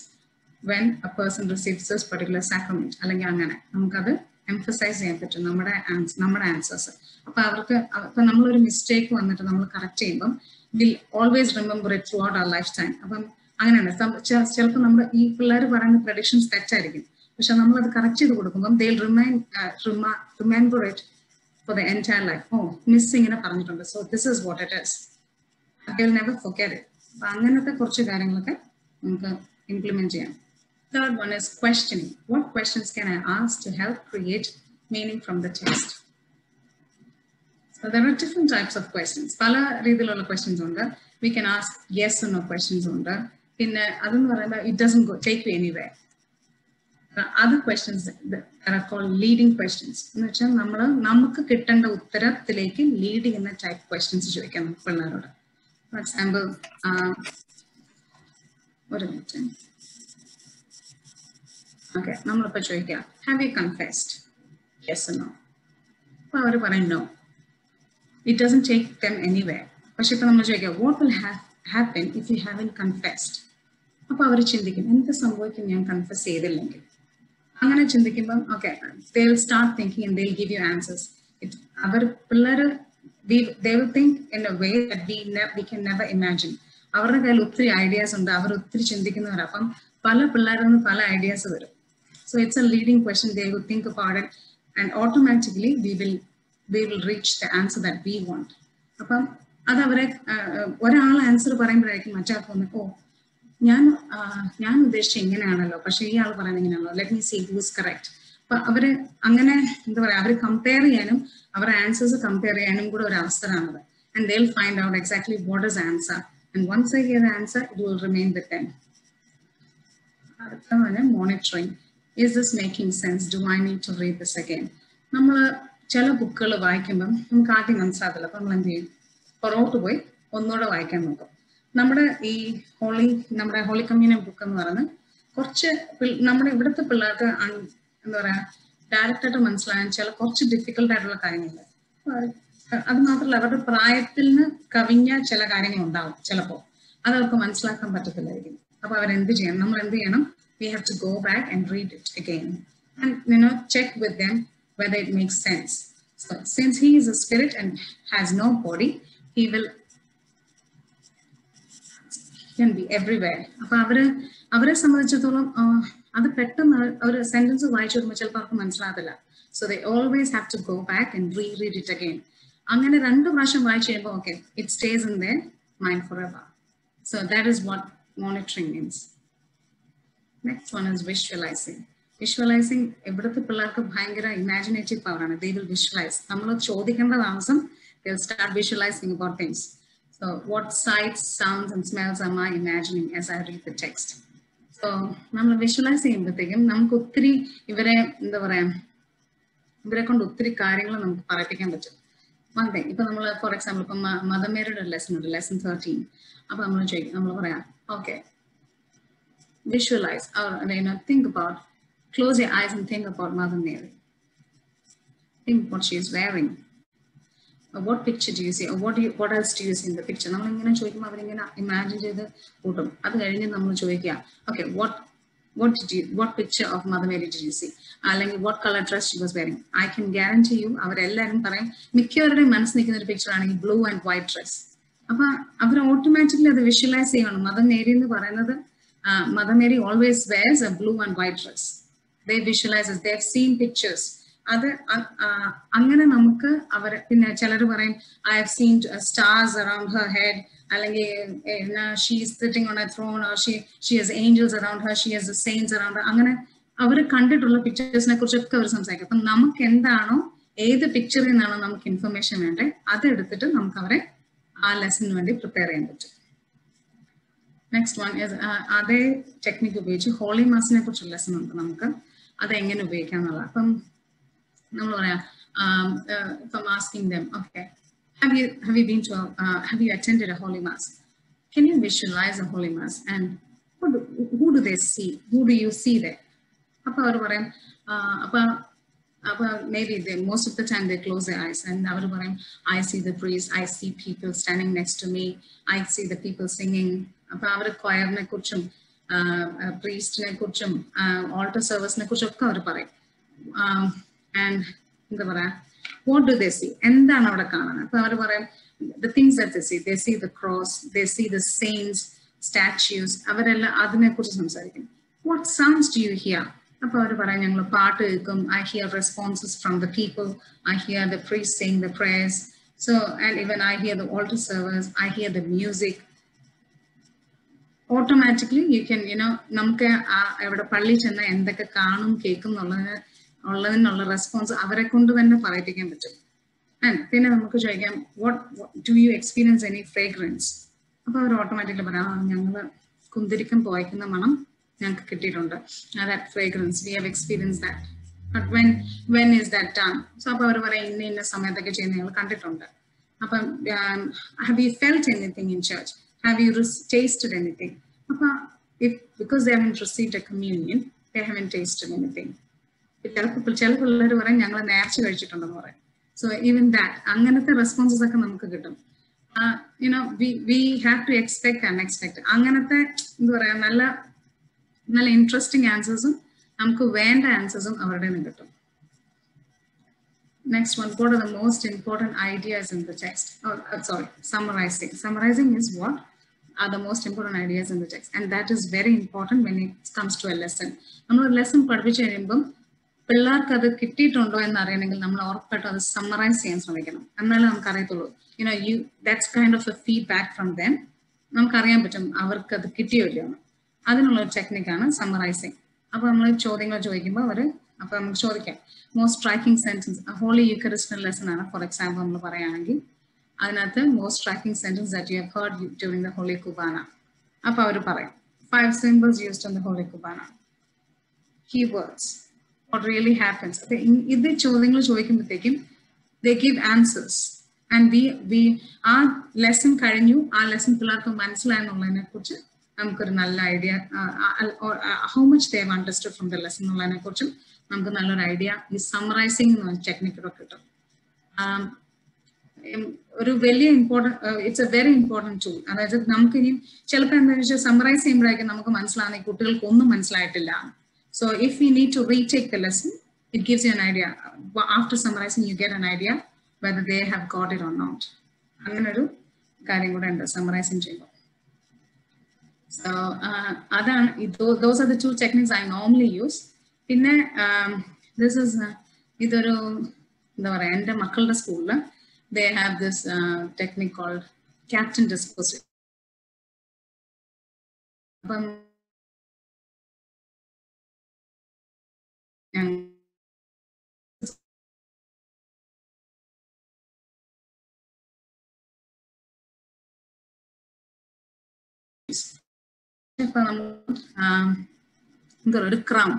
when a person receives this particular sacrament. അല്ലെങ്കിൽ അങ്ങനെ നമുക്കത് emphasise ചെയ്യാൻ പറ്റും നമ്മുടെ answers. അപ്പൊ അവർക്ക് ഇപ്പൊ നമ്മളൊരു മിസ്റ്റേക്ക് വന്നിട്ട് നമ്മൾ കറക്റ്റ് ചെയ്യുമ്പം will always remember it throughout our lifetime. അപ്പം അങ്ങനെയാണ് ചിലപ്പോൾ നമ്മുടെ ഈ പിള്ളേർ പറയുന്ന പ്രഡിക്ഷൻസ് തെറ്റായിരിക്കും, പക്ഷെ നമ്മളത് കറക്റ്റ് ചെയ്ത് കൊടുക്കുമ്പോൾ they remember it for the entire life. Oh miss ഇങ്ങനെ പറഞ്ഞിട്ടുണ്ട്, so this is what it is, they will never forget it. അപ്പൊ അങ്ങനത്തെ കുറച്ച് കാര്യങ്ങളൊക്കെ നമുക്ക് ഇംപ്ലിമെന്റ് ചെയ്യാം. Third one is questioning. What questions can I ask to help create meaning from the text? So there are different types of questions. Pala reethilulla questions undu. We can ask yes or no questions undu. Pinne adannu parayumbol it doesn't take you anywhere. There are other questions that are called leading questions. Ennu vechal namukku kittenda uttarathilekku lead cheyna type questions ചോദിക്കാം പിള്ളേരോട്. For example, ഒരു minute. Okay, നമ്മളിപ്പോൾ ചോദിക്കാം, have you confessed? Yes or no? അപ്പോൾ അവർ പറയും no. It doesn't take them anywhere. പക്ഷെ ഇപ്പൊ നമ്മൾ ചോദിക്കാം, what will happen if you haven't confessed? അപ്പൊ അവർ ചിന്തിക്കും, എന്ത് സംഭവിക്കും ഞാൻ കൺഫസ് ചെയ്തില്ലെങ്കിൽ? അങ്ങനെ ചിന്തിക്കുമ്പം okay, they will start thinking and they will give you answers. അവർ പിള്ളേർ they will think in a way that we can never imagine. അവരുടെ കയ്യിൽ ഒത്തിരി ഐഡിയാസ് ഉണ്ട്, അവർ ഒത്തിരി ചിന്തിക്കുന്നവർ. അപ്പം പല പിള്ളേരിൽ നിന്ന് പല ഐഡിയാസ് വരും. So it's a leading question. They will think about it, and automatically we will reach the answer that we want. അപ്പം അത് അവരെ ഒരാൾ ആൻസർ പറയുമ്പോഴായിരിക്കും മറ്റാൾക്ക് വന്നിട്ട്, ഓ ഞാൻ ഉദ്ദേശിച്ച ഇങ്ങനെയാണല്ലോ, പക്ഷെ ഈ ആൾ പറയുന്നത് ഇങ്ങനെയാണല്ലോ, let me see who is correct. അപ്പൊ അവര് അങ്ങനെ എന്താ പറയാ, അവർ കമ്പയർ ചെയ്യാനും അവരുടെ ആൻസേഴ്സ് കമ്പയർ ചെയ്യാനും കൂടെ ഒരു അവസരമാണത്. And they'll find out exactly what is answer, and once they hear the answer, it will remain with them. Monitoring. Is this making sense? Do I need to read this again? നമ്മൾ ചില ബുക്കുകൾ വായിക്കുമ്പം നമുക്ക് ആദ്യം മനസ്സിലാകത്തില്ല. അപ്പൊ നമ്മൾ എന്ത് ചെയ്യും, പുറകോട്ട് പോയി ഒന്നുകൂടെ വായിക്കാൻ നോക്കും. നമ്മുടെ ഹോളി കമ്മ്യൂണിയൻ ബുക്ക് എന്ന് പറയുന്നത് കുറച്ച് നമ്മുടെ ഇവിടുത്തെ പിള്ളേർക്ക് എന്താ പറയാ ഡയറക്റ്റ് ആയിട്ട് മനസ്സിലാകാൻ ചില കുറച്ച് ഡിഫിക്കൽട്ട് ആയിട്ടുള്ള കാര്യങ്ങളുണ്ട്. അത് മാത്രമല്ല അവരുടെ പ്രായത്തിൽ നിന്ന് കവിഞ്ഞ ചില കാര്യങ്ങൾ ഉണ്ടാവും, ചിലപ്പോൾ അതവർക്ക് മനസ്സിലാക്കാൻ പറ്റത്തില്ലായിരിക്കും. അപ്പൊ അവരെന്ത് ചെയ്യണം, നമ്മൾ എന്ത് ചെയ്യണം, we have to go back and read it again and check with them whether it makes sense. So since he is a spirit and has no body, he can be everywhere. അപ്പൊ അവരെ സംബന്ധിച്ചിടത്തോളം അത് പെട്ടെന്ന് അവർ sentence വായിച്ചു വരുമ്പോൾ ചിലപ്പോൾ അവർക്ക് മനസ്സിലാകത്തില്ല. So they always have to go back and reread it again. അങ്ങനെ 2 പ്രാവശ്യം വായിച്ചു കഴിയുമ്പോൾ okay, it stays in their mind forever. So that is what monitoring means. Next one is visualizing. Visualizing, ഇവിടുത്തെ പിള്ളേർക്ക് ഭയങ്കര ഇമാജിനേറ്റീവ് പവറാണ്. They will visualize. നമ്മൾ ചോദിക്കേണ്ട താമസം they will start visualizing about things. So what sights, sounds and smells am I imagining as I read the text? So നമ്മൾ visualise ചെയ്യുമ്പോഴത്തേക്കും നമുക്ക് ഒത്തിരി ഇവരെ എന്താ പറയാ, ഇവരെ കൊണ്ട് ഒത്തിരി കാര്യങ്ങൾ നമുക്ക് പറയിപ്പിക്കാൻ പറ്റും. One thing, ഇപ്പൊ നമ്മൾ ഫോർ എക്സാമ്പിൾ ഇപ്പൊ മദർ മേരിയുടെ ലെസൺ ഉണ്ട്, ലെസൺ 13. അപ്പൊ നമ്മൾ പറയാം okay, visualize or think about, close your eyes and think about Mother Mary. Think what she is wearing. Or what picture do you see? Or what else do you see in the picture? നമ്മൾ ഇങ്ങനെ ചോദിക്കുമ്പോൾ അവരിങ്ങനെ imagine ചെയ്ത് കൂട്ടും. അത് കഴിഞ്ഞ് നമ്മൾ ചോദിക്കുക okay, what picture of Mother Mary did you see? അല്ലെങ്കിൽ what color dress she was wearing? I can guarantee you അവരെല്ലാവരും പറയും മിക്കവരുടെയും മനസ്സിൽ നിൽക്കുന്ന ഒരു പിക്ചർ ആണെങ്കിൽ ബ്ലൂ ആൻഡ് വൈറ്റ് ഡ്രസ്. അപ്പൊ അവർ ഓട്ടോമാറ്റിക്കലി അത് വിഷ്വലൈസ് ചെയ്യണം. മദർ മേരി എന്ന് പറയുന്നത് Mother Mary always wears a blue and white dress. They visualize it. They have seen pictures. അത് അങ്ങനെ നമുക്ക് അവരെ പിന്നെ ചിലർ പറയും I have seen stars around her head, അല്ലെങ്കിൽ she is sitting on a throne, or she has angels around her, she has the saints around her. അങ്ങനെ അവർ കണ്ടിട്ടുള്ള പിക്ചേഴ്സിനെ കുറിച്ചൊക്കെ അവർ സംസാരിക്കും. അപ്പം നമുക്ക് എന്താണോ ഏത് പിക്ചറിൽ നിന്നാണോ നമുക്ക് ഇൻഫർമേഷൻ വേണ്ടത് അത് എടുത്തിട്ട് നമുക്ക് അവരെ ആ ലെസണിന് വേണ്ടി പ്രിപ്പയർ ചെയ്യാൻ പറ്റും. നെക്സ്റ്റ് വൺ അതേ ടെക്നിക്ക് ഉപയോഗിച്ച് ഹോളി മാസിനെ കുറിച്ചുള്ള ലെസൺ ഉണ്ട് നമുക്ക്, അത് എങ്ങനെ ഉപയോഗിക്കാം എന്നുള്ളത്. അപ്പം നമ്മൾ പറയാം ഇപ്പം asking them okay, have you attended a holy mass? Can you visualize a holy mass and who do they see? Who do you see there? അപ്പൊ അവർ പറയും maybe most of the time they close their eyes and അവർ പറയും I see the priest, I see people standing next to me, I see the people singing. അപ്പൊ അവർ choirനെ കുറിച്ചും പ്രീസ്റ്റിനെ കുറിച്ചും alter സർവീസിനെ കുറിച്ചും ഒക്കെ അവർ പറയും. and എന്താ പറയാ, what do they see? എന്താണ് അവിടെ കാണുന്നത്? അപ്പൊ അവർ പറയും the things that they see the cross, they see the saints, statues, അവരെല്ലാം അതിനെക്കുറിച്ച് സംസാരിക്കും. What sounds do you hear? അപ്പൊ അവർ പറയാം ഞങ്ങൾ പാട്ട് കേൾക്കും, I hear responses from the people, I hear the priest saying the prayers, so and even I hear the altar servers, I hear the music. Automatically you can, നമുക്ക് എവിടെ പള്ളി ചെന്ന എന്തൊക്കെ കാണും കേൾക്കും ഉള്ളതിനുള്ള റെസ്പോൺസ് അവരെ കൊണ്ട് തന്നെ പറയിപ്പിക്കാൻ പറ്റും. ആൻഡ് പിന്നെ നമുക്ക് ചോദിക്കാം what do you experience any fragrance? അപ്പൊ അവർ ഓട്ടോമാറ്റിക്കലി പറയാം ഞങ്ങൾ കുന്തിരിക്കം പോയിക്കുന്ന മണം ഞങ്ങൾക്ക് കിട്ടിയിട്ടുണ്ട്, that fragrance we have experienced that, but when is that done? So അപ്പൊ അവർ പറയാം ഇന്ന സമയത്തൊക്കെ ചെയ്യുന്ന ഞങ്ങൾ കണ്ടിട്ടുണ്ട്. അപ്പം have you felt anything in church? Have you tasted anything? Appa, because they haven't received a communion, they haven't tasted anything. ചില പിള്ളേർ പറയും ഞങ്ങൾ നേർച്ച കഴിച്ചിട്ടുണ്ടെന്ന് പറയും. So even that, അങ്ങനത്തെ റെസ്പോൺസസ് ഒക്കെ നമുക്ക് കിട്ടും. We have to expect unexpected. അങ്ങനത്തെ എന്താ പറയാ നല്ല ഇൻട്രസ്റ്റിംഗ് ആൻസേഴ്സും നമുക്ക് വേണ്ട ആൻസേഴ്സും അവരുടെ നിന്ന് കിട്ടും. Next one, what are the most important ideas in the text? Summarizing. Summarizing is what are the most important ideas in the text, and that is very important when it comes to a lesson. നമ്മൾ ഒരു lesson പഠിപ്പിച്ചു കഴിയുമ്പം പിള്ളേർക്ക് അത് കിട്ടിയിട്ടുണ്ടോ എന്ന് അറിയണമെങ്കിൽ നമ്മൾ ഉറപ്പായിട്ടും അത് സമ്മറൈസ് ചെയ്യാൻ ശ്രമിക്കണം, എന്നാലേ നമുക്ക് അറിയത്തുള്ളൂ. That's kind of a feedback from them. നമുക്കറിയാൻ പറ്റും അവർക്ക് അത് കിട്ടിയോ ഇല്ലയോ. അതിനുള്ള ഒരു ടെക്നിക്കാണ് സമ്മറൈസിങ്. അപ്പൊ നമ്മൾ ചോദ്യങ്ങൾ ചോദിക്കുമ്പോൾ അപ്പൊ നമുക്ക് ചോദിക്കാം most striking sentence, holy eucharist lesson ആണ് ഫോർ എക്സാമ്പിൾ നമ്മൾ പറയുകയാണെങ്കിൽ അതിനകത്ത് most striking sentence that you have heard during the holy Qurbana. അപ്പൊ അവർ പറയും 5 symbols used in the holy kurbana, keywords, what really happens. അപ്പൊ ഇത് ചോദ്യങ്ങൾ ചോദിക്കുമ്പോഴത്തേക്കും they give answers, and we ആ ലെസൺ കഴിഞ്ഞു, ആ ലെസൺ പിള്ളേർക്ക് മനസ്സിലായെന്നുള്ളതിനെ കുറിച്ച് നമുക്കൊരു നല്ല idea, how much they have understood from the lesson എന്നുള്ളതിനെ കുറിച്ചും നമുക്ക് നല്ലൊരു ഐഡിയ ഈ സമ്മറൈസിംഗ് എന്ന് പറഞ്ഞ ടെക്നിക്കിലൂടെ കിട്ടും. ഒരു വലിയ it's a very important tool. അതായത് നമുക്ക് ഇനി ചിലപ്പോൾ എന്താണെന്ന് വെച്ചാൽ സമ്മറൈസ് ചെയ്യുമ്പോഴേക്കും നമുക്ക് മനസ്സിലാകുന്ന കുട്ടികൾക്ക് ഒന്നും മനസ്സിലായിട്ടില്ല. So if you need to retake the lesson, it gives you an idea. After summarizing you get an idea whether they have got it or not. അങ്ങനെ ഒരു കാര്യം കൂടെ ഉണ്ട് സമ്മറൈസിങ് ചെയ്യുമ്പോൾ. So അതാണ് those are the two techniques I normally use. പിന്നെ this is ഇതൊരു എന്താ പറയാ, എൻ്റെ മക്കളുടെ സ്കൂളിൽ they have this technique called captain disposition. അപ്പം ഇപ്പൊ നമ്മൾ ഒരു ക്രൗൺ,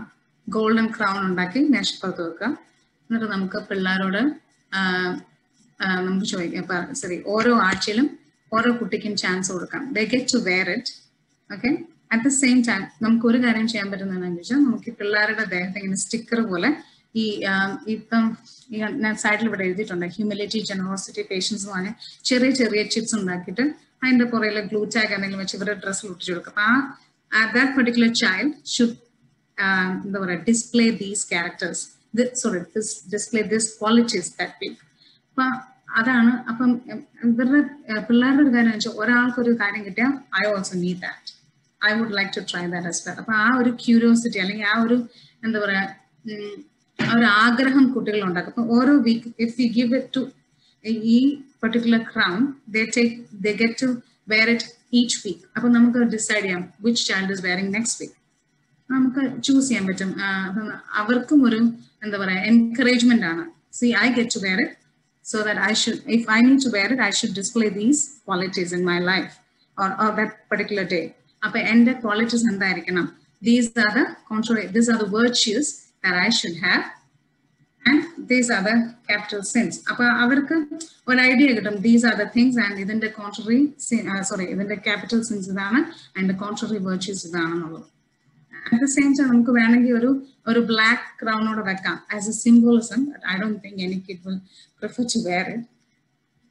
ഗോൾഡൻ ക്രൗൺ ഉണ്ടാക്കി മേശപ്പുറത്ത് വെക്കുക. എന്നിട്ട് നമുക്ക് പിള്ളേരോട് നമുക്ക് ചോദിക്കാം, ഓരോ ആഴ്ചയിലും ഓരോ കുട്ടിക്കും ചാൻസ് കൊടുക്കാം. They get to wear it. Okay, at the same time നമുക്ക് ഒരു കാര്യം ചെയ്യാൻ പറ്റുന്നതെന്ന് വെച്ചാൽ നമുക്ക് ഈ പിള്ളേരുടെ ദേഹത്ത് ഇങ്ങനെ സ്റ്റിക്കർ പോലെ ഇപ്പം ഞാൻ സൈഡിൽ ഇവിടെ എഴുതിയിട്ടുണ്ട് ഹ്യൂമിലിറ്റി, ജനറോസിറ്റി, പേഷ്യൻസ് എന്ന് പറഞ്ഞാൽ ചെറിയ ചെറിയ ചിപ്സ് ഉണ്ടാക്കിയിട്ട് അതിന്റെ പുറകിൽ ഗ്ലൂ ടാഗ് എന്തെങ്കിലും വെച്ച് ഇവരുടെ ഡ്രസ്സിൽ ഒട്ടിച്ചു കൊടുക്കും. അപ്പൊ that particular child should എന്താ പറയുക display these characters, display this qualities that week. അപ്പൊ അതാണ്. അപ്പം ഇവരുടെ പിള്ളേരുടെ ഒരു കാര്യം വെച്ചാൽ ഒരാൾക്കൊരു കാര്യം കിട്ടിയാൽ I also need that, I would like to try that as well. അപ്പൊ ആ ഒരു ക്യൂരിയോസിറ്റി അല്ലെങ്കിൽ ആ ഒരു എന്താ പറയാ ആ ഒരു ആഗ്രഹം കുട്ടികൾ ഉണ്ടാക്കും. അപ്പൊ ഓരോ week if you give it to ഈ particular crown, they get to wear it each week. അപ്പൊ നമുക്ക് ഡിസൈഡ് ചെയ്യാം which child is wearing next week. നമുക്ക് ചൂസ് ചെയ്യാൻ പറ്റും. അവർക്കും ഒരു എന്താ പറയാ എൻകറേജ്മെന്റ് ആണ്. See, I get to wear it, so that if I need to wear it, I should display these qualities in my life or that particular day. അപ്പൊ എന്റെ ക്വാളിറ്റീസ് എന്തായിരിക്കണം? These are the virtues that I should have, and these are the capital sins. അപ്പൊ അവർക്ക് ഒരു idea കിട്ടും. These are the things, and ഇതിന്റെ contrary ഇതിന്റെ capital sins ഇതാണ്, അതിന്റെ കോൺട്രറി വേർച്യൂസ് ഇതാണെന്നുള്ളത്. അറ്റ് ദ സെയിം ടൈം നമുക്ക് വേണമെങ്കിൽ ഒരു ബ്ലാക്ക് ക്രൗണോടെ വെക്കാം as a symbolism. I don't think any kid will prefer to wear it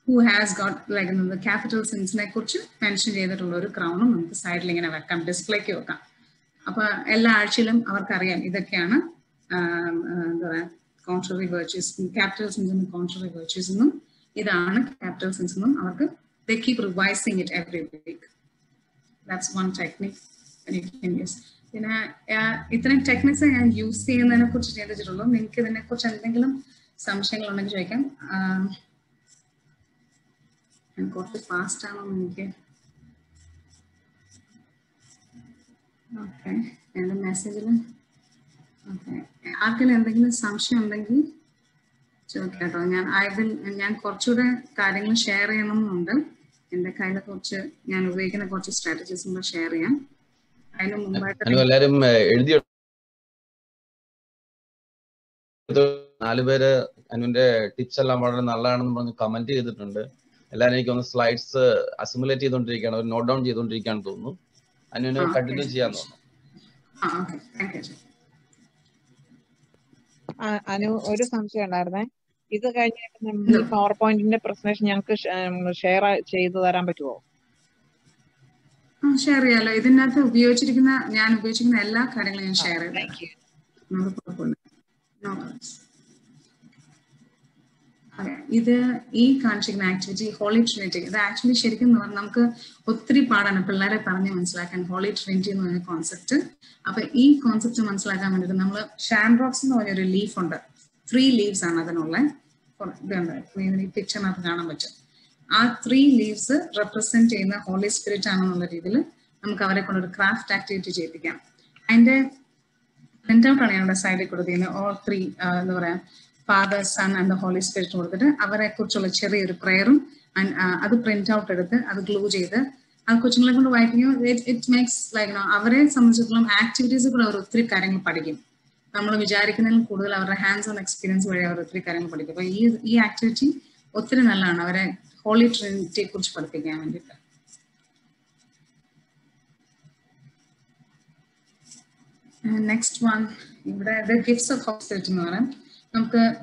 who has got like capital സിൻസിനെ കുറിച്ച് മെൻഷൻ ചെയ്തിട്ടുള്ള ഒരു ക്രൗണും നമുക്ക് സൈഡിൽ ഇങ്ങനെ വെക്കാം, ഡിസ്പ്ലേക്ക് വെക്കാം. അപ്പൊ എല്ലാ ആഴ്ചയിലും അവർക്കറിയാം ഇതൊക്കെയാണ് എന്താ പറയാ contrary virtues, capital sins and contrary virtues എന്നും ഇതാണ് capital sins എന്നും അവർക്ക് they keep revising it every week. That's one technique that you can use. പിന്നെ ഇത്രയും ടെക്നിക്സ് ഞാൻ യൂസ് ചെയ്യുന്നതിനെ കുറിച്ച് ചിന്തിച്ചിട്ടുള്ളൂ. നിങ്ങൾക്ക് ഇതിനെ കുറിച്ച് എന്തെങ്കിലും സംശയങ്ങൾ ഉണ്ടെങ്കിൽ ചോദിക്കാം. ഞാൻ കുറച്ച് ഫാസ്റ്റ് ആണോ എനിക്ക്? ഓക്കെ, എൻ്റെ മെസ്സേജിൽ ഓക്കെ, ആർക്കെങ്കിലും എന്തെങ്കിലും സംശയം ഉണ്ടെങ്കിൽ ചോദിക്കാം കേട്ടോ. ഞാൻ കുറച്ചുകൂടെ കാര്യങ്ങൾ ഷെയർ ചെയ്യണമെന്നുണ്ട്. എൻ്റെ കയ്യിൽ കുറച്ച് ഞാൻ ഉപയോഗിക്കുന്ന കുറച്ച് സ്ട്രാറ്റജീസും കൂടെ ഷെയർ ചെയ്യാം. അതിന് മുമ്പായിട്ട് എല്ലാവരും എഴുതി 4 പേര് അനുവിന്റെ ടിപ്സ് എല്ലാം വളരെ നല്ലതാണെന്ന് പറഞ്ഞ് കമന്റ് ചെയ്തിട്ടുണ്ട്. എല്ലാവരും എനിക്ക് ഒന്ന് സ്ലൈഡ്സ് അസിമുലേറ്റ് ചെയ്തോണ്ടിരിക്കുകയാണ്, ഒരു നോട്ട് ഡൗൺ ചെയ്തോണ്ടിരിക്കുകയാണെന്ന് തോന്നുന്നു. അനുവിന് കണ്ടിന്യൂ ചെയ്യാൻ തോന്നുന്നു. അനു, ഒരു സംശയം ഉണ്ടായിരുന്നേ. ഇത് കഴിഞ്ഞിട്ട് നമ്മൾ പവർ പോയിന്റിന്റെ പ്രസന്റേഷൻ ഞങ്ങൾക്ക് ഷെയർ ചെയ്തു തരാൻ പറ്റുമോ? ഷെയർ ചെയ്യാലോ. ഇതിനകത്ത് ഞാൻ ഉപയോഗിച്ചിരിക്കുന്ന എല്ലാ കാര്യങ്ങളും ഞാൻ ഷെയർ ചെയ്തു. ഇത് ഈ കാണിച്ചിരിക്കുന്ന ആക്ടിവിറ്റി ഹോളി ട്രിനിറ്റി, ഇത് ആക്ച്വലി ശരിക്കും നമുക്ക് ഒത്തിരി പാടാണ് പിള്ളേരെ പറഞ്ഞ് മനസ്സിലാക്കാൻ ഹോളി ട്രിനിറ്റി എന്ന് പറഞ്ഞ കോൺസെപ്റ്റ്. അപ്പൊ ഈ കോൺസെപ്റ്റ് മനസ്സിലാക്കാൻ വേണ്ടിയിട്ട് നമ്മൾ ഷാൻഡ്രോക്സ് എന്ന് പറഞ്ഞൊരു ലീഫ് ഉണ്ട്. 3 ലീവ്സ് ആണ് അതിനുള്ള. ഇതുണ്ട്, ഈ പിക്ചറിനകത്ത് കാണാൻ പറ്റും. ആ 3 ലീവ്സ് റെപ്രസെന്റ് ചെയ്യുന്ന ഹോളി സ്പിരിറ്റ് ആണെന്നുള്ള രീതിയിൽ നമുക്ക് അവരെ കൊണ്ടൊരു ക്രാഫ്റ്റ് ആക്ടിവിറ്റി ചെയ്യിപ്പിക്കാം. അതിന്റെ പ്രിന്റ് ഔട്ട് ആണ് ഞങ്ങളുടെ സൈഡിൽ കൊടുത്തിരിക്കുന്നത്. ഓൾ 3 എന്താ പറയാ, Father, Son and the holy Spirit കൊടുത്തിട്ട് അവരെ കുറിച്ചുള്ള ചെറിയൊരു പ്രയറും അത് പ്രിന്റ് ഔട്ട് എടുത്ത് അത് ഗ്ലൂ ചെയ്ത് അത് കൊച്ചുങ്ങളെ കൊണ്ട് വായിപ്പിക്കും. ഇറ്റ് മേക്സ് ലൈക്ക് അവരെ സംബന്ധിച്ചിടത്തോളം ആക്ടിവിറ്റീസ് കൂടെ അവർ ഒത്തിരി കാര്യങ്ങൾ പഠിക്കും. നമ്മൾ വിചാരിക്കുന്നതിലും കൂടുതൽ അവരുടെ ഹാൻഡ്സ് ഓൺ എക്സ്പീരിയൻസ് വഴി അവർ ഒത്തിരി കാര്യങ്ങൾ പഠിക്കും. അപ്പൊ ഈ ആക്ടിവിറ്റി ഒത്തിരി നല്ലതാണ് അവരെ ഹോളി ട്രിനിറ്റിയെ കുറിച്ച് പഠിപ്പിക്കാൻ വേണ്ടിയിട്ട്. നെക്സ്റ്റ് വൺ, ഇവിടെ ഗിഫ്റ്റ്സ് ഓഫ് ഹോളി സ്പിരിറ്റ് എന്ന് പറയാം.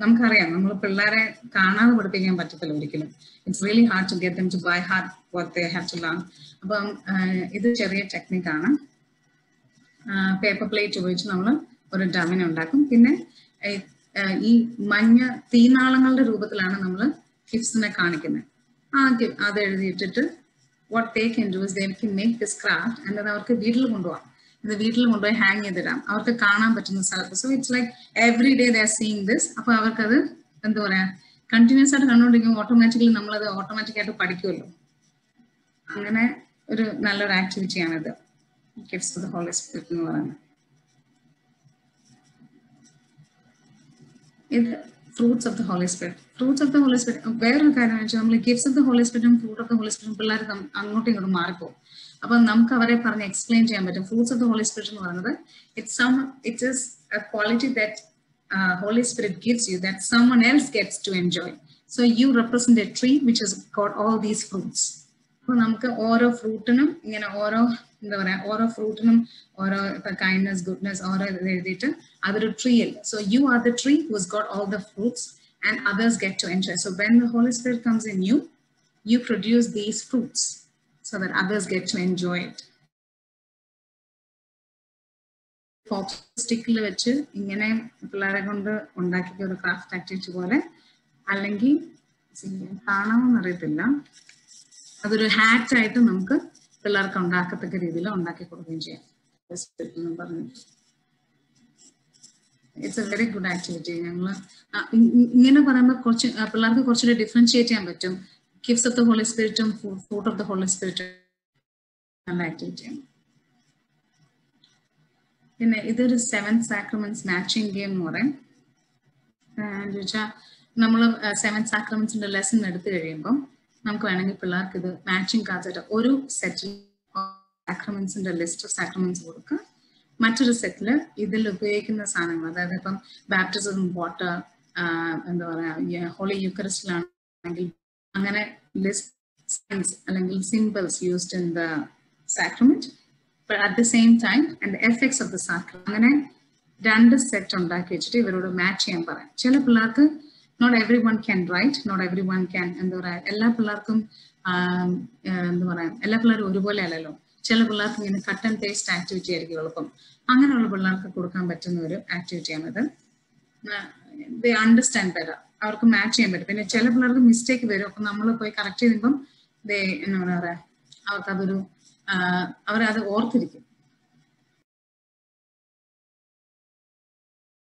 നമുക്കറിയാം നമ്മൾ പിള്ളേരെ കാണാതെ പഠിപ്പിക്കാൻ പറ്റത്തില്ല ഒരിക്കലും. It's really hard to get them to by heart what they have to learn. അപ്പം ഇത് ചെറിയ ടെക്നിക്കാണ്. പേപ്പർ പ്ലേറ്റ് ഉപയോഗിച്ച് നമ്മൾ ഒരു ഡമിനെ ഉണ്ടാക്കും. പിന്നെ ഈ മഞ്ഞ തീനാളങ്ങളുടെ രൂപത്തിലാണ് നമ്മൾ ഗിഫ്റ്റ്സിനെ കാണിക്കുന്നത്. അത് എഴുതിയിട്ടിട്ട് what they can do is they can make this craft and അത് അവർക്ക് വീട്ടിൽ കൊണ്ടുപോകാം. ഇത് വീട്ടിൽ കൊണ്ടുപോയി ഹാങ് ചെയ്തിടാം അവർക്ക് കാണാൻ പറ്റുന്ന സ്ഥലത്ത്. So it's like every day they are seeing this. അപ്പൊ അവർക്കത് എന്താ പറയാ, കണ്ടിന്യൂസ് ആയിട്ട് കണ്ടുകൊണ്ടിരിക്കുമ്പോൾ ഓട്ടോമാറ്റിക്കലി നമ്മളത് ഓട്ടോമാറ്റിക്കായിട്ട് പഠിക്കുമല്ലോ. അങ്ങനെ ഒരു നല്ലൊരു ആക്ടിവിറ്റിയാണിത്, gifts of the holy spirit എന്ന് പറയുന്നത്. ഇത് fruits of the holy spirit. Fruits of the holy spirit വേറൊരു കാര്യം വെച്ചാൽ നമ്മൾ ഗിഫ്റ്റ്സ് ഓഫ് ദ ഹോളി സ്പിരിറ്റും ഫ്രൂട്ട് ഓഫ് ദ ഹോളി സ്പിരിറ്റും പിള്ളേർ അങ്ങോട്ടും ഇങ്ങോട്ടും മാറിപ്പോകും. അപ്പൊ നമുക്ക് അവരെ പറഞ്ഞ് എക്സ്പ്ലെയിൻ ചെയ്യാൻ പറ്റും. Fruits of the holy spirit എന്ന് പറയുന്നത് it is a quality that Holy Spirit gives you that someone else gets to enjoy. So you represent a tree which has got all these fruits. അപ്പൊ നമുക്ക് ഓരോ ഫ്രൂട്ടിനും ഇങ്ങനെ എന്താ പറയാ, ഓരോ ഫ്രൂട്ടിനും ഓരോ കൈൻഡ്നെസ്, ഗുഡ്നെസ് ഓരോ എഴുതിയിട്ട് അതൊരു ട്രീ അല്ല. So you are the tree who has got all the fruits and others get to enjoy. So when the Holy Spirit comes in you, you produce these fruits so that others get to enjoy it. സ്റ്റിക്കിൽ വെച്ച് ഇങ്ങനെ പിള്ളേരെ കൊണ്ട് ഉണ്ടാക്കിയ ഒരു craft activity പോലെ, അല്ലെങ്കിൽ കാണാമെന്ന് അറിയത്തില്ല, അതൊരു ഹാറ്റ് ആയിട്ട് നമുക്ക് പിള്ളേർക്ക് ഉണ്ടാക്കത്തക്ക രീതിയിൽ ഉണ്ടാക്കി കൊടുക്കുകയും ചെയ്യാം. It's a very good activity. ഞങ്ങൾ ഇങ്ങനെ പറയുമ്പോൾ കുറച്ച് പിള്ളേർക്ക് കുറച്ചുകൂടി ഡിഫറൻഷിയേറ്റ് ചെയ്യാൻ പറ്റും. ഗിഫ്റ്റ്സ് ഓഫ് ദ ഹോളി സ്പിരിറ്റും ഫ്രൂട്ട് ഓഫ് ദ ഹോളി സ്പിരിറ്റും നല്ല ആക്ടിവിറ്റിയാണ്. പിന്നെ ഇതൊരു 7 സാക്രമെന്റ്സ് മാച്ചിങ് ഗെയിം എന്ന് പറയും. ചോദിച്ചാൽ നമ്മൾ 7 സാക്രമെന്റ്സിന്റെ ലെസൺ എടുത്തു കഴിയുമ്പോൾ നമുക്ക് വേണമെങ്കിൽ പിള്ളേർക്ക് ഇത് മാച്ചിങ് കാർഡ്സ് ഒരു സെറ്റിൽ സാക്രമെന്റ്സിന്റെ ലിസ്റ്റ് ഓഫ് സാക്രമെന്റ്സ് കൊടുക്കുക. മറ്റൊരു സെറ്റില് ഇതിൽ ഉപയോഗിക്കുന്ന സാധനങ്ങൾ, അതായത് ഇപ്പം ബാപ്റ്റിസം വാട്ടർ, എന്താ പറയാ, ഹോളി യൂക്കറിസ്റ്റിലാണെങ്കിൽ അങ്ങനെ ലിസ്റ്റ് അല്ലെങ്കിൽ symbols used in the sacrament, but at the same time and the effects of the sacrament. അങ്ങനെ 2 സെറ്റ് ഉണ്ടാക്കി വെച്ചിട്ട് ഇവരോട് മാച്ച് ചെയ്യാൻ പറയാം. ചില പിള്ളേർക്ക് not everyone can write, not everyone can എന്താ പറയാ, എല്ലാ പിള്ളേർക്കും എന്താ പറയാ, എല്ലാ പിള്ളേരും ഒരുപോലെ അല്ലല്ലോ. ചില പിള്ളേർക്ക് ഇങ്ങനെ കട്ട് ആൻഡ് പേസ്റ്റ് ആക്ടിവിറ്റി ആയിരിക്കും എളുപ്പം. അങ്ങനെയുള്ള പിള്ളേർക്ക് കൊടുക്കാൻ പറ്റുന്ന ഒരു ആക്ടിവിറ്റിയാണിത്. അണ്ടർസ്റ്റാൻഡ് ബെറ്റർ, അവർക്ക് മാച്ച് ചെയ്യാൻ പറ്റും. പിന്നെ ചില പിള്ളേർക്ക് മിസ്റ്റേക്ക് വരും, അപ്പൊ നമ്മൾ പോയി കറക്റ്റ് ചെയ്യുമ്പം എന്താ പറയാ അവർക്കതൊരു അവരത് ഓർത്തിരിക്കും.